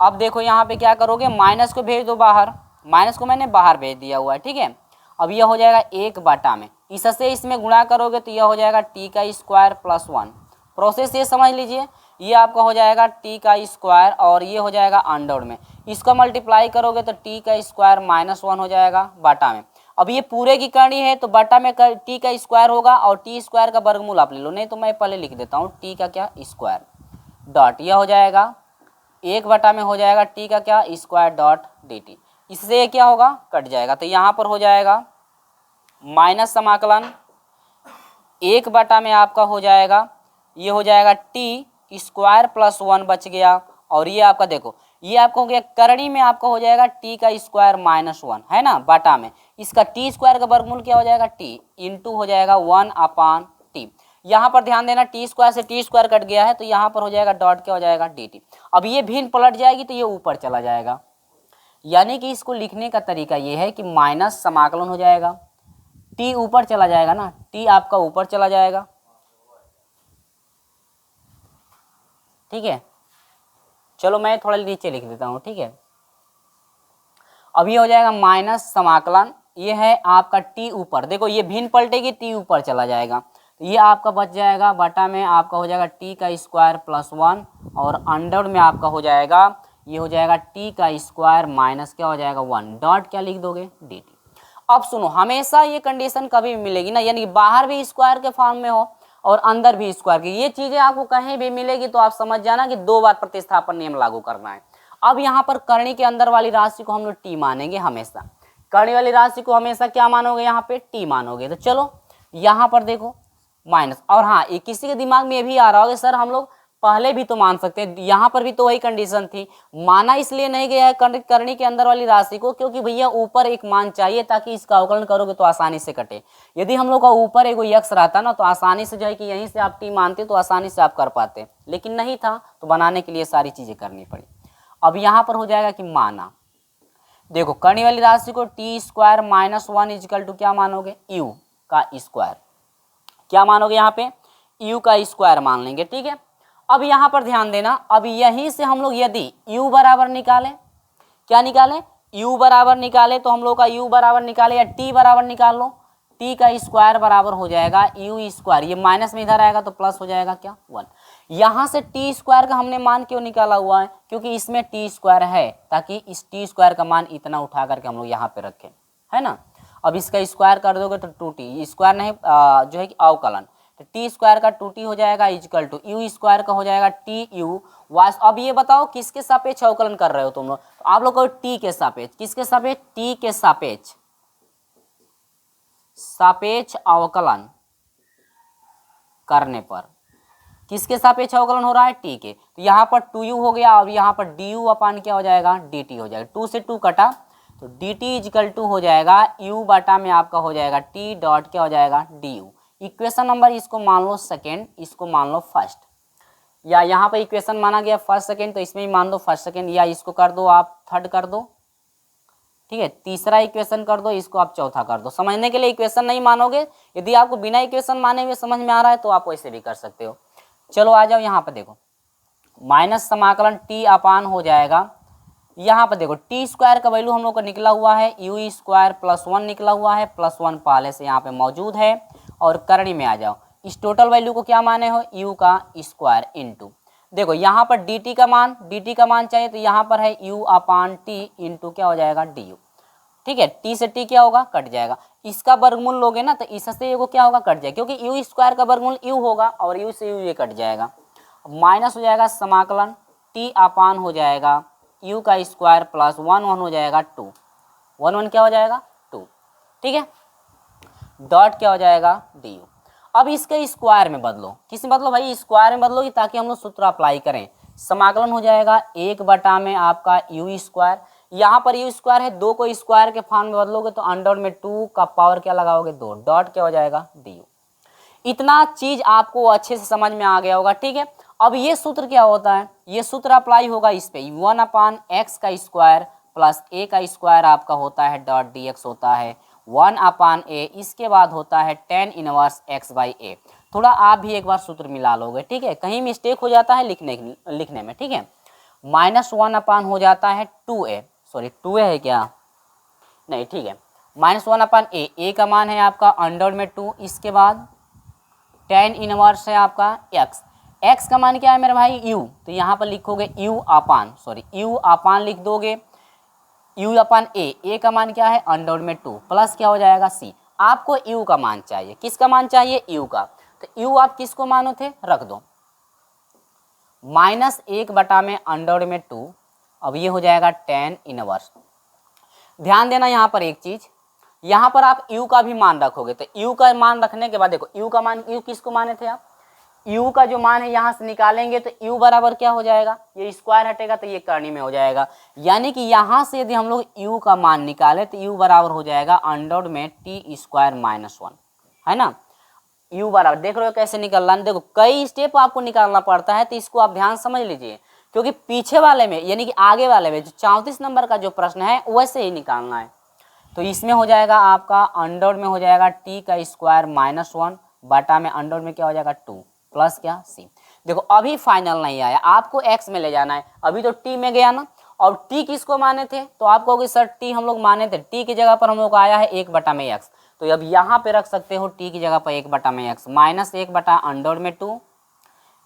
अब देखो यहाँ पे क्या करोगे, माइनस को भेज दो बाहर, माइनस को मैंने बाहर भेज दिया हुआ है। ठीक है, अब यह हो जाएगा 1 में, इससे इसमें गुणा करोगे तो यह हो जाएगा टी का स्क्वायर प्लस 1। प्रोसेस ये समझ लीजिए, ये आपका हो जाएगा टी का स्क्वायर और ये हो जाएगा अंडर में, इसको मल्टीप्लाई करोगे तो टी का स्क्वायर -1 हो जाएगा बटा में। अब ये पूरे की करनी है तो बटा में टी का स्क्वायर होगा और टी स्क्वायर का वर्गमूल आप ले लो, नहीं तो मैं पहले लिख देता हूँ टी का क्या स्क्वायर डॉट, यह हो जाएगा 1 में हो जाएगा टी का क्या स्क्वायर डॉट dt। इससे क्या होगा कट जाएगा, तो यहाँ पर हो जाएगा माइनस समाकलन 1 में आपका हो जाएगा, ये हो जाएगा टी स्क्वायर प्लस 1 बच गया, और ये आपका देखो ये आपका हो गया करणी में आपका हो जाएगा टी का स्क्वायर -1 है ना बटा में, इसका टी स्क्वायर का वर्गमूल क्या हो जाएगा टी इंटू हो जाएगा 1/t। यहाँ पर ध्यान देना टी स्क्वायर से टी स्क्वायर कट गया है तो यहाँ पर हो जाएगा डॉट क्या हो जाएगा dt। अब ये भिन्न पलट जाएगी तो ये ऊपर चला जाएगा, यानी कि इसको लिखने का तरीका ये है कि माइनस समाकलन हो जाएगा, टी ऊपर चला जाएगा ना, टी आपका ऊपर चला जाएगा। ठीक है, चलो मैं थोड़ा नीचे लिख देता हूँ। ठीक है, अब ये हो जाएगा माइनस समाकलन, ये है आपका टी ऊपर, देखो ये भिन्न पलटेगी टी ऊपर चला जाएगा, तो ये आपका बच जाएगा बटा में आपका हो जाएगा टी का स्क्वायर प्लस 1, और अंडर में आपका हो जाएगा ये हो जाएगा टी का स्क्वायर माइनस क्या हो जाएगा 1 डॉट क्या लिख दोगे dt। अब सुनो, हमेशा ये कंडीशन कभी भी मिलेगी ना, यानी कि बाहर भी स्क्वायर के फॉर्म में हो और अंदर भी स्क्वायर की, ये चीजें आपको कहीं भी मिलेगी तो आप समझ जाना कि 2 बार प्रतिस्थापन नियम लागू करना है। अब यहाँ पर करणी के अंदर वाली राशि को हम लोग टी मानेंगे हमेशा, करणी वाली राशि को हमेशा क्या मानोगे यहाँ पे टी मानोगे। तो चलो यहाँ पर देखो माइनस, और हाँ ये किसी के दिमाग में ये भी आ रहा होगा सर हम लोग पहले भी तो मान सकते हैं, यहाँ पर भी तो वही कंडीशन थी, माना इसलिए नहीं गया है करणी के अंदर वाली राशि को क्योंकि भैया ऊपर एक मान चाहिए ताकि इसका अवकलन करोगे तो आसानी से कटे। यदि हम लोग का ऊपर एक यक्स रहता ना तो आसानी से जो है कि यहीं से आप टी मानते तो आसानी से आप कर पाते, लेकिन नहीं था तो बनाने के लिए सारी चीजें करनी पड़ी। अब यहाँ पर हो जाएगा कि माना, देखो करणी वाली राशि को टी स्क्वायर -1 इजिकल टू क्या मानोगे यू का स्क्वायर, क्या मानोगे यहाँ पे यू का स्क्वायर मान लेंगे। ठीक है, अब यहाँ पर ध्यान देना, अब यहीं से हम लोग यदि u बराबर निकालें, क्या निकालें u बराबर निकाले तो हम लोग का u बराबर निकाले या t बराबर निकाल लो, टी का स्क्वायर बराबर हो जाएगा यू स्क्वायर, ये माइनस में इधर आएगा तो प्लस हो जाएगा क्या 1। यहाँ से टी स्क्वायर का हमने मान क्यों निकाला हुआ है, क्योंकि इसमें टी स्क्वायर है, ताकि इस टी स्क्वायर का मान इतना उठा करके हम लोग यहाँ पे रखें, है ना। अब इसका स्क्वायर कर दोगे तो 2t, स्क्वायर नहीं जो है कि अवकलन, तो टी स्क्वायर का 2t हो जाएगा इक्वल टू यू स्क्वायर का हो जाएगा टी यू वास। अब ये बताओ किसके सापेक्ष अवकलन कर रहे हो तुम लोग, तो आप लोग को टी के सापेक्ष, किसके सापेक्ष, टी के सापेक्ष सापेक्ष अवकलन करने पर, किसके सापेक्ष अवकलन हो रहा है, टी के, तो यहाँ पर 2u हो गया, और यहाँ पर du अपान क्या हो जाएगा, dt हो जाएगा, 2 से 2 कटा तो dt इक्वल टू हो जाएगा u बटा में आपका हो जाएगा t डॉट क्या हो जाएगा du। इक्वेशन नंबर इसको मान लो सेकेंड, इसको मान लो फर्स्ट, या यहाँ पर इक्वेशन माना गया फर्स्ट सेकेंड तो इसमें भी मान दो फर्स्ट सेकेंड, या इसको कर दो आप थर्ड कर दो, ठीक है, तीसरा इक्वेशन कर दो, इसको आप चौथा कर दो। समझने के लिए इक्वेशन नहीं मानोगे, यदि आपको बिना इक्वेशन माने हुए समझ में आ रहा है तो आप वैसे भी कर सकते हो। चलो आ जाओ यहाँ पर देखो, माइनस समाकलन टी अपान हो जाएगा, यहाँ पर देखो टी स्क्वायर का वैल्यू हम लोग का निकला हुआ है यू स्क्वायर प्लस 1 निकला हुआ है, प्लस 1 पहले से यहाँ पे मौजूद है, और करणी में आ जाओ, इस टोटल वैल्यू को क्या माने हो, यू का स्क्वायर इंटू, देखो यहाँ पर dt का मान चाहिए तो यहाँ पर है u अपान टी इंटू क्या हो जाएगा du, ठीक है, t से t क्या होगा, कट जाएगा, इसका वर्गमूल लोगे ना तो इससे ये को क्या होगा, कट जाएगा, क्योंकि u स्क्वायर का वर्गमूल u होगा और u से u ये कट जाएगा, माइनस हो जाएगा समाकलन t अपान हो जाएगा u का स्क्वायर प्लस 1 1 हो जाएगा 2, 1 1 क्या हो जाएगा 2, ठीक है, डॉट क्या हो जाएगा du। अब इसके स्क्वायर में बदलो, किस में बदलो भाई, स्क्वायर में बदलो ताकि हम लोग सूत्र अप्लाई करें, समाकलन हो जाएगा 1 बटा में आपका यू स्क्वायर, यहाँ पर यू स्क्वायर है, 2 को स्क्वायर के फॉर्म में बदलोगे तो अंडर में 2 का पावर क्या लगाओगे 2, डॉट क्या हो जाएगा du। इतना चीज आपको अच्छे से समझ में आ गया होगा, ठीक है। अब ये सूत्र क्या होता है, ये सूत्र अप्लाई होगा इस पे 1 अपान एक्स का स्क्वायर प्लस ए का स्क्वायर आपका होता है डॉट dx होता है 1 अपान ए, इसके बाद होता है tan इनवर्स x बाई ए। थोड़ा आप भी एक बार सूत्र मिला लोगे, ठीक है, कहीं मिस्टेक हो जाता है लिखने में, ठीक है। -1 अपान हो जाता है 2a, सॉरी 2a है क्या, नहीं, ठीक है, -1 अपान ए का मान है आपका अंडर में 2, इसके बाद tan इनवर्स है आपका x का मान क्या है मेरे भाई u, तो यहाँ पर लिखोगे u अपान लिख दोगे, u अपान ए का मान क्या है अंडर में 2 प्लस क्या हो जाएगा c। आपको u का मान चाहिए, किसका मान चाहिए, u का, तो u आप किसको मानो थे, रख दो, -1 बटा में अंडर में 2, अब ये हो जाएगा tan इनवर्स। ध्यान देना यहाँ पर एक चीज, यहाँ पर आप u का भी मान रखोगे, तो u का मान रखने के बाद देखो u का मान, u किसको माने थे आप, u का जो मान है यहाँ से निकालेंगे तो u बराबर क्या हो जाएगा, ये स्क्वायर हटेगा तो ये करनी में हो जाएगा, यानी कि यहाँ से यदि हम लोग u का मान निकाले तो u बराबर हो जाएगा अंडर में t स्क्वायर -1, है ना। u बराबर देख रहे हो कैसे निकल रहा है, देखो कई स्टेप आपको निकालना पड़ता है, तो इसको आप ध्यान समझ लीजिए, क्योंकि पीछे वाले में यानी कि आगे वाले में जो 34 नंबर का जो प्रश्न है वैसे ही निकालना है। तो इसमें हो जाएगा आपका अंडर में हो जाएगा t का स्क्वायर -1 बटा में अंडर में क्या हो जाएगा 2 प्लस क्या c। देखो अभी फाइनल नहीं आया, आपको x में ले जाना है, अभी तो t में गया ना, और t किसको माने थे, तो आप कहोगे सर t हम लोग माने थे, t की जगह पर हम लोग को आया है 1 बटा में x, तो अब यहाँ पे रख सकते हो t की जगह पर 1 बटा में x -1 बटा अंडर में 2,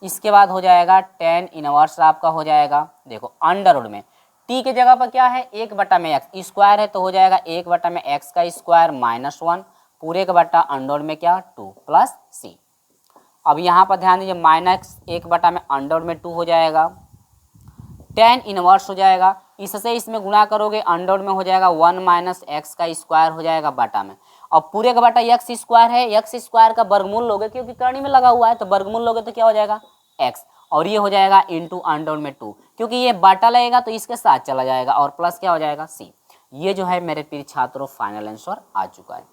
इसके बाद हो जाएगा tan इनवर्स आपका हो जाएगा, देखो अंडर रूट में t की जगह पर क्या है 1 बटा में x, स्क्वायर है तो हो जाएगा 1 बटा में x का स्क्वायर -1 पूरे का बटा अंडर में क्या 2 प्लस c। अब यहाँ पर ध्यान दीजिए -1 बटा में अंडर में 2 हो जाएगा, tan इनवर्स हो जाएगा, इससे इसमें गुणा करोगे अंडर में हो जाएगा 1 माइनस एक्स का स्क्वायर हो जाएगा बटा में, अब पूरे का बटा एक्स स्क्वायर है, एक्स स्क्वायर का वर्गमूल लोगे क्योंकि करनी में लगा हुआ है तो वर्गमूल लोगे तो क्या हो जाएगा एक्स, और ये हो जाएगा इंटू अंडर में 2, क्योंकि ये बाटा लगेगा तो इसके साथ चला जाएगा और प्लस क्या हो जाएगा सी। ये जो है मेरे प्रिय छात्रों फाइनल आंसर आ चुका है।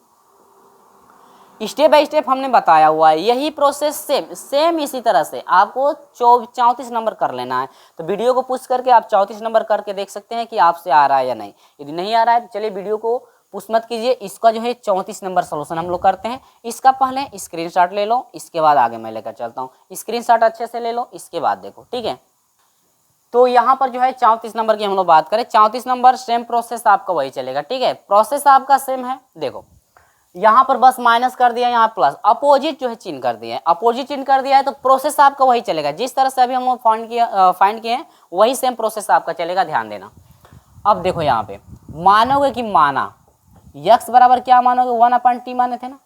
स्टेप बाय स्टेप हमने बताया हुआ है, यही प्रोसेस सेम इसी तरह से आपको 34 नंबर कर लेना है। तो वीडियो को पुश करके आप 34 नंबर करके देख सकते हैं कि आपसे आ रहा है या नहीं। यदि नहीं आ रहा है तो चलिए वीडियो को पुश मत कीजिए, इसका जो है 34 नंबर सोल्यूशन हम लोग करते हैं। इसका पहले स्क्रीनशॉट ले लो, इसके बाद आगे मैं लेकर चलता हूँ। स्क्रीनशॉट अच्छे से ले लो, इसके बाद देखो, ठीक है। तो यहाँ पर जो है 34 नंबर की हम लोग बात करें, 34 नंबर सेम प्रोसेस आपका वही चलेगा, ठीक है। प्रोसेस आपका सेम है। देखो यहाँ पर बस माइनस कर दिया, यहाँ प्लस, अपोजिट जो है चिन्ह कर दिया है, अपोजिट चिन्ह कर दिया है तो प्रोसेस आपका वही चलेगा, जिस तरह से अभी हम लोग फाइंड किए हैं वही सेम प्रोसेस आपका चलेगा, ध्यान देना। अब देखो यहाँ पे मानोगे कि माना यक्स बराबर क्या मानोगे, 1/t माने थे ना,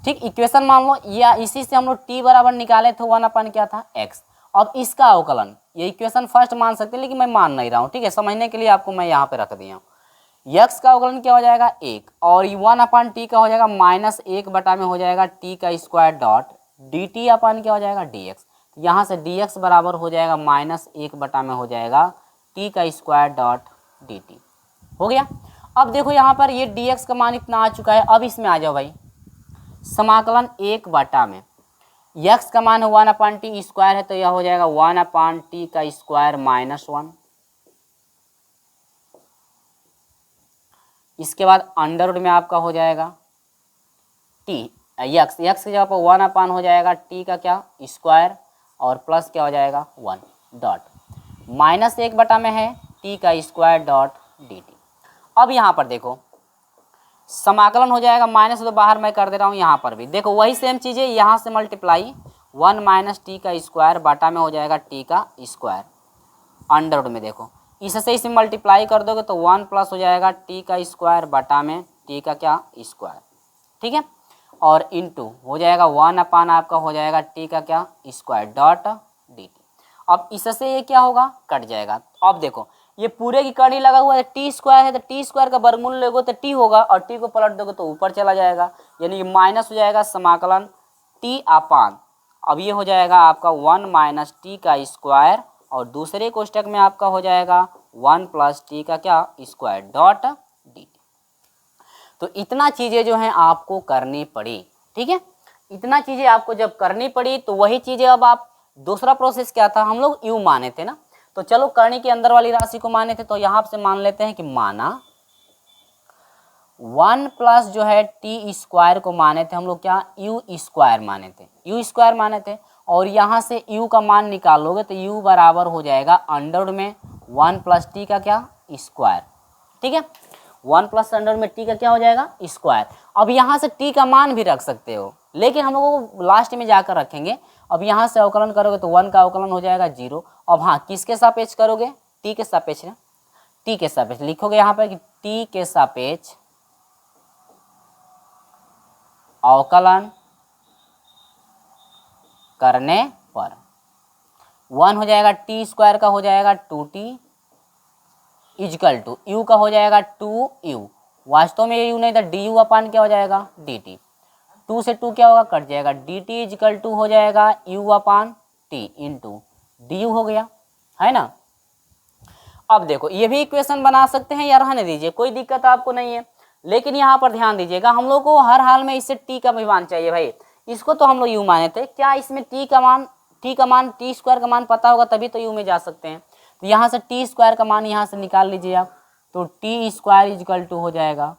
ठीक, इक्वेशन मान लो, या इसी से हम लोग t बराबर निकाले थे 1 क्या था x। अब इसका अवकलन, ये इक्वेशन फर्स्ट मान सकते हैं लेकिन मैं मान नहीं रहा हूँ, ठीक है, समझने के लिए आपको मैं यहाँ पे रख दिया हूँ। यक्स का अवकलन क्या हो जाएगा 1, और 1/t का हो जाएगा -1 में हो जाएगा t का स्क्वायर डॉट dt अपन क्या हो जाएगा dx। यहाँ से dx बराबर हो जाएगा -1 में हो जाएगा t का स्क्वायर डॉट dt, हो गया। अब देखो यहाँ पर ये dx का मान इतना आ चुका है, अब इसमें आ जाओ भाई समाकलन 1 में, यक्स का मान है 1/t स्क्वायर है तो यह हो जाएगा 1/t का स्क्वायर -1। इसके बाद अंडर रूट में आपका हो जाएगा t, यक्स की जगह पर 1 हो जाएगा t का क्या स्क्वायर, और प्लस क्या हो जाएगा 1 डॉट -1 में है t का स्क्वायर डॉट dt। अब यहाँ पर देखो समाकलन हो जाएगा, माइनस तो बाहर मैं कर दे रहा हूँ, यहाँ पर भी देखो वही सेम चीज़ें, यहाँ से मल्टीप्लाई 1 - t का स्क्वायर बाटा में हो जाएगा t का स्क्वायर, अंडर रूट में देखो इससे इसे मल्टीप्लाई कर दोगे तो 1 प्लस हो जाएगा t का स्क्वायर बाटा में t का क्या स्क्वायर, ठीक है, और इनटू हो जाएगा 1 आपका हो जाएगा t का क्या स्क्वायर डॉट dt। अब इससे ये क्या होगा कट जाएगा। अब देखो ये पूरे की कड़ी लगा हुआ है, टी स्क्वायर है तो टी स्क्वायर का वर्गमूल लोगे तो टी होगा, और टी को पलट दोगे तो ऊपर चला जाएगा, यानी कि माइनस हो जाएगा समाकलन टी अपान, अब ये हो जाएगा आपका 1 - t का स्क्वायर, और दूसरे कोष्टक में आपका हो जाएगा 1 + t का क्या स्क्वायर डॉट dt। तो इतना चीज़ें जो हैं आपको करनी पड़ी, ठीक है, इतना चीज़ें आपको जब करनी पड़ी तो वही चीज़ें अब आप दूसरा प्रोसेस क्या था, हम लोग यू माने थे ना, तो चलो करनी के अंदर वाली राशि को माने थे तो यहाँ से मान लेते हैं कि माना 1 प्लस जो है टी स्क्वायर को माने थे हम लोग क्या यू स्क्वायर माने थे, यू स्क्वायर माने थे, और यहाँ से यू का मान निकालोगे तो यू बराबर हो जाएगा अंडर में 1 + t का क्या स्क्वायर, ठीक है, 1 + अंडर में t का क्या हो जाएगा स्क्वायर। अब यहाँ से t का मान भी रख सकते हो लेकिन हम लोगों को लास्ट में जाकर रखेंगे। अब यहाँ से अवकलन करोगे तो 1 का अवकलन हो जाएगा 0। अब हाँ किसके सापेक्ष करोगे, t के सापेक्ष ना, t के सापेक्ष लिखोगे यहाँ पर कि t के सापेक्ष अवकलन करने पर 1 हो जाएगा टी स्क्वायर का हो जाएगा 2t इजकल टू यू का हो जाएगा 2u, वास्तव में ये यू नहीं था डी यू अपान क्या हो जाएगा dt, 2 से 2 क्या होगा कट जाएगा, dt इजकल टू हो जाएगा u अपान t इंटू डी हो गया, है ना। अब देखो ये भी इक्वेशन बना सकते हैं या रहने दीजिए, कोई दिक्कत आपको नहीं है, लेकिन यहाँ पर ध्यान दीजिएगा हम लोग को हर हाल में इससे t का भी मान चाहिए भाई। इसको तो हम लोग u माने थे, क्या इसमें t का मान टी स्क्वायर का मान पता होगा तभी तो u में जा सकते हैं। तो यहाँ से टी स्क्वायर का मान यहाँ से निकाल लीजिए आप, तो टी स्क्वायर इजकल टू हो जाएगा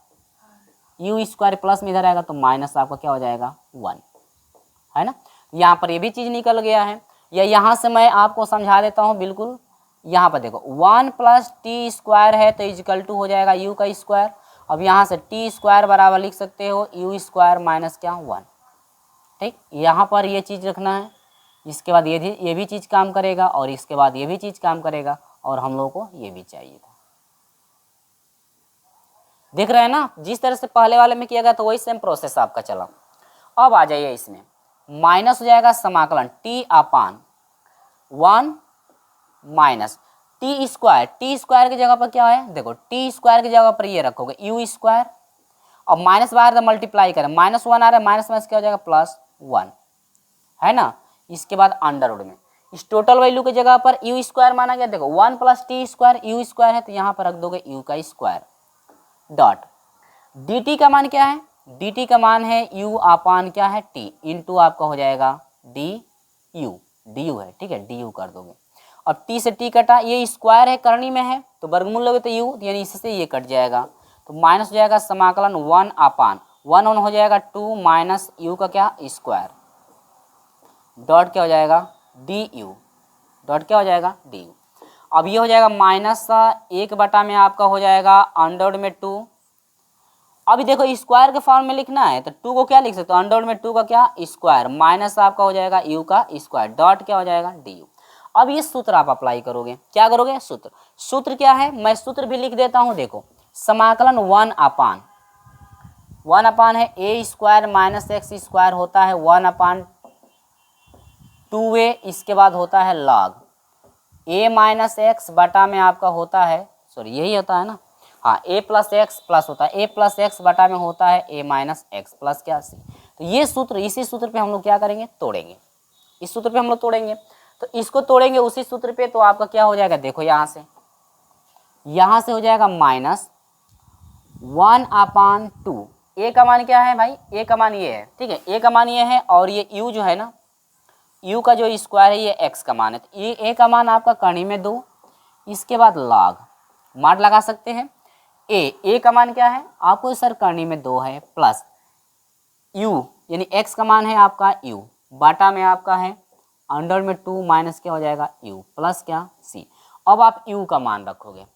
यू स्क्वायर प्लस में इधर आएगा तो माइनस आपका क्या हो जाएगा 1, है ना। यहाँ पर ये भी चीज़ निकल गया है, या यहाँ से मैं आपको समझा देता हूँ बिल्कुल। यहाँ पर देखो 1 + t स्क्वायर है तो इजकल टू हो जाएगा u का स्क्वायर। अब यहाँ से t स्क्वायर बराबर लिख सकते हो u स्क्वायर माइनस क्या 1, ठीक, यहाँ पर ये चीज़ रखना है। इसके बाद ये भी चीज़ काम करेगा और इसके बाद ये भी चीज़ काम करेगा, और हम लोगों को ये भी चाहिए था। दिख रहा है ना, जिस तरह से पहले वाले में किया गया तो वही सेम प्रोसेस आपका चला। अब आ जाइए इसमें माइनस हो जाएगा समाकलन t अपान 1 माइनस टी स्क्वायर की जगह पर क्या है, देखो टी स्क्वायर की जगह पर ये रखोगे यू स्क्वायर, अब माइनस बाहर तो मल्टीप्लाई करें, -1 आ रहा है, माइनस क्या हो जाएगा +1, है ना। इसके बाद अंडर रूट में इस टोटल वैल्यू की जगह पर यू स्क्वायर माना गया, देखो 1 + t स्क्वायर यू स्क्वायर है तो यहाँ पर रख दोगे यू का स्क्वायर डॉट dt का मान क्या है, dt का मान है u अपान क्या है t इंटू आपका हो जाएगा du है, ठीक है, du कर दोगे। अब t से t कटा, ये स्क्वायर है करनी में है तो वर्गमूल लोगे तो u, यानी इससे ये कट जाएगा तो माइनस हो जाएगा समाकलन 1 अपान 1 हो जाएगा 2 माइनस u का क्या स्क्वायर डॉट क्या हो जाएगा du डॉट क्या हो जाएगा du। अब ये हो जाएगा -1 में आपका हो जाएगा अंडर में 2 अभी देखो स्क्वायर के फॉर्म में लिखना है तो 2 को क्या लिख सकते हो, अंडर में 2 का क्या स्क्वायर माइनस आपका हो जाएगा u का स्क्वायर डॉट क्या हो जाएगा du। अब ये सूत्र आप अप्लाई करोगे, क्या करोगे, सूत्र क्या है, मैं सूत्र भी लिख देता हूँ। देखो समाकलन 1 अपान है ए स्क्वायर माइनस एक्स स्क्वायर होता है 1/2a, इसके बाद होता है लॉग ए माइनस एक्स बटा में आपका होता है, सॉरी यही होता है ना, हाँ ए प्लस एक्स प्लस होता है ए प्लस एक्स बटा में होता है ए माइनस एक्स प्लस क्या सी। तो ये सूत्र, इसी सूत्र पे हम लोग क्या करेंगे, तोड़ेंगे, इस सूत्र पे हम लोग तोड़ेंगे। तो इसको तोड़ेंगे उसी सूत्र पे, तो आपका क्या हो जाएगा, देखो यहाँ से हो जाएगा माइनस 1/2। ए का मान क्या है भाई, ए का मान ये है, ठीक है, ए का मान ये है, और ये यू जो है ना, यू का जो स्क्वायर है ये एक्स का मान है। तो ये ए का मान आपका करनी में 2, इसके बाद लॉग मार लगा सकते हैं, ए का मान क्या है आपको सर करनी में 2 है, प्लस यू यानी एक्स का मान है आपका यू बाटा में आपका है अंडर में 2 माइनस क्या हो जाएगा यू प्लस क्या सी। अब आप यू का मान रखोगे,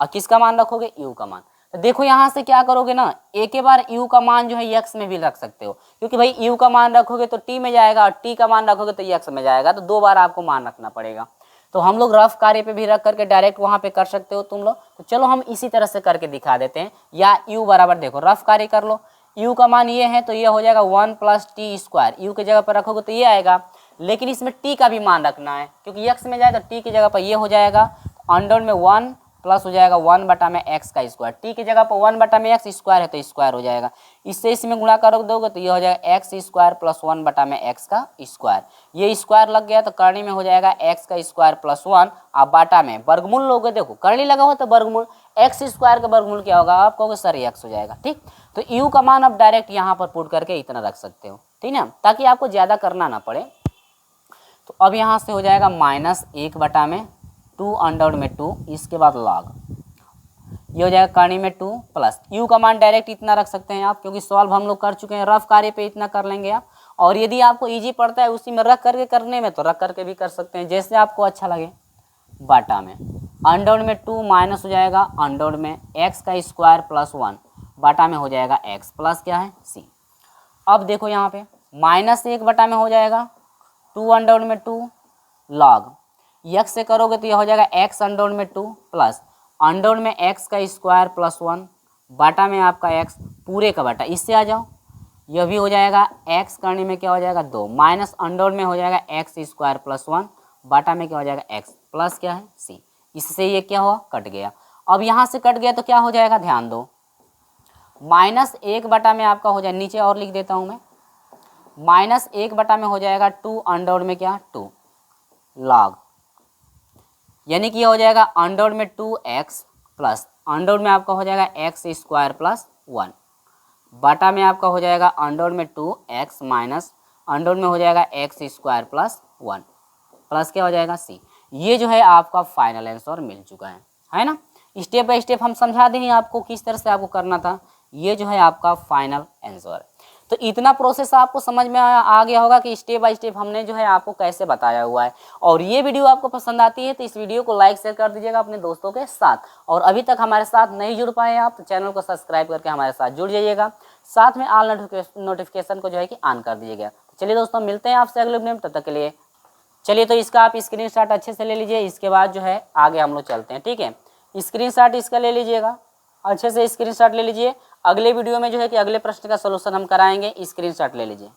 और किसका मान रखोगे, यू का मान। तो देखो यहाँ से क्या करोगे ना, एक के बार यू का मान जो है एक्स में भी रख सकते हो, क्योंकि भाई यू का मान रखोगे तो टी में जाएगा और टी का मान रखोगे तो एक्स में जाएगा, तो 2 बार आपको मान रखना पड़ेगा। तो हम लोग रफ कार्य पे भी रख करके डायरेक्ट वहाँ पे कर सकते हो तुम लोग। तो चलो हम इसी तरह से करके दिखा देते हैं, या यू बराबर देखो रफ कार्य कर लो, यू का मान ये है तो ये हो जाएगा 1 प्लस टी स्क्वायर, यू की जगह पर रखोगे तो ये आएगा, लेकिन इसमें टी का भी मान रखना है, क्योंकि एक्स में जाए तो टी की जगह पर ये हो जाएगा, अंडर में 1 प्लस हो जाएगा 1 बटा में एक्स का स्क्वायर, टी की जगह पर 1 बटा में एक्स स्क्वायर है तो स्क्वायर हो जाएगा, इससे इसमें गुणा कर दोगे तो ये हो जाएगा एक्स स्क्वायर प्लस 1 बटा में एक्स का स्क्वायर, ये स्क्वायर लग गया तो करनी में हो जाएगा एक्स का स्क्वायर प्लस 1, आप बाटा में वर्गमूल लोगे, देखो करनी लगा हो तो वर्गमूल, एक्स स्क्वायर का वर्गमूल क्या होगा, आप कहोगे सर एक्स हो जाएगा, ठीक। तो यू का मान आप डायरेक्ट यहाँ पर पुट करके इतना रख सकते हो, ठीक है, ताकि आपको ज़्यादा करना ना पड़े। तो अब यहाँ से हो जाएगा माइनस 1 बटा में 2 अंडर में 2, इसके बाद लॉग ये हो जाएगा करनी में 2 प्लस यू का मान डायरेक्ट इतना रख सकते हैं आप, क्योंकि सॉल्व हम लोग कर चुके हैं, रफ कार्य पे इतना कर लेंगे आप, और यदि आपको इजी पड़ता है उसी में रख करके करने में तो रख करके भी कर सकते हैं, जैसे आपको अच्छा लगे। बाटा में अंडर में 2 माइनस हो जाएगा अंडर में एक्स का स्क्वायर प्लस 1 बाटा में हो जाएगा एक्स प्लस क्या है सी। अब देखो यहाँ पे माइनस 1 बटा में हो जाएगा 2 अंडर में 2 लॉग एक्स से करोगे तो यह हो जाएगा एक्स अंडर में 2 प्लस अंडर में एक्स का स्क्वायर प्लस 1 बाटा में आपका एक्स पूरे का बाटा, इससे आ जाओ यह भी हो जाएगा एक्स करने में क्या हो जाएगा 2 माइनस अंडर में हो जाएगा एक्स स्क्वायर प्लस 1 बाटा में क्या हो जाएगा एक्स प्लस क्या है सी। इससे ये क्या हुआ, कट गया। अब यहाँ से कट गया तो क्या हो जाएगा, ध्यान दो, माइनस 1 बटा में आपका हो जाए, नीचे और लिख देता हूँ मैं, माइनस 1 बटा में हो जाएगा 2 अंडर में क्या 2 लॉग, यानी कि ये हो जाएगा अंडर में 2x प्लस अंडर में आपका हो जाएगा एक्स स्क्वायर प्लस 1 बाटा में आपका हो जाएगा अंडर में 2x माइनस अंडर में हो जाएगा एक्स स्क्वायर प्लस 1 प्लस क्या हो जाएगा सी। ये जो है आपका फाइनल आंसर मिल चुका है ना। स्टेप बाय स्टेप हम समझा दें आपको किस तरह से आपको करना था, ये जो है आपका फाइनल आंसर। तो इतना प्रोसेस आपको समझ में आ गया होगा कि स्टेप बाय स्टेप हमने जो है आपको कैसे बताया हुआ है। और ये वीडियो आपको पसंद आती है तो इस वीडियो को लाइक शेयर कर दीजिएगा अपने दोस्तों के साथ, और अभी तक हमारे साथ नहीं जुड़ पाए आप तो चैनल को सब्सक्राइब करके हमारे साथ जुड़ जाइएगा, साथ में ऑल नोटिफिकेशन को जो है कि ऑन कर दीजिएगा। चलिए दोस्तों, मिलते हैं आपसे अगले वीडियो में, तब तक के लिए चलिए तो इसका आप स्क्रीनशॉट अच्छे से ले लीजिए, इसके बाद जो है आगे हम लोग चलते हैं, ठीक है। स्क्रीनशॉट इसका ले लीजिएगा, अच्छे से स्क्रीनशॉट ले लीजिए। अगले वीडियो में जो है कि अगले प्रश्न का सलूशन हम कराएंगे, स्क्रीनशॉट ले लीजिए।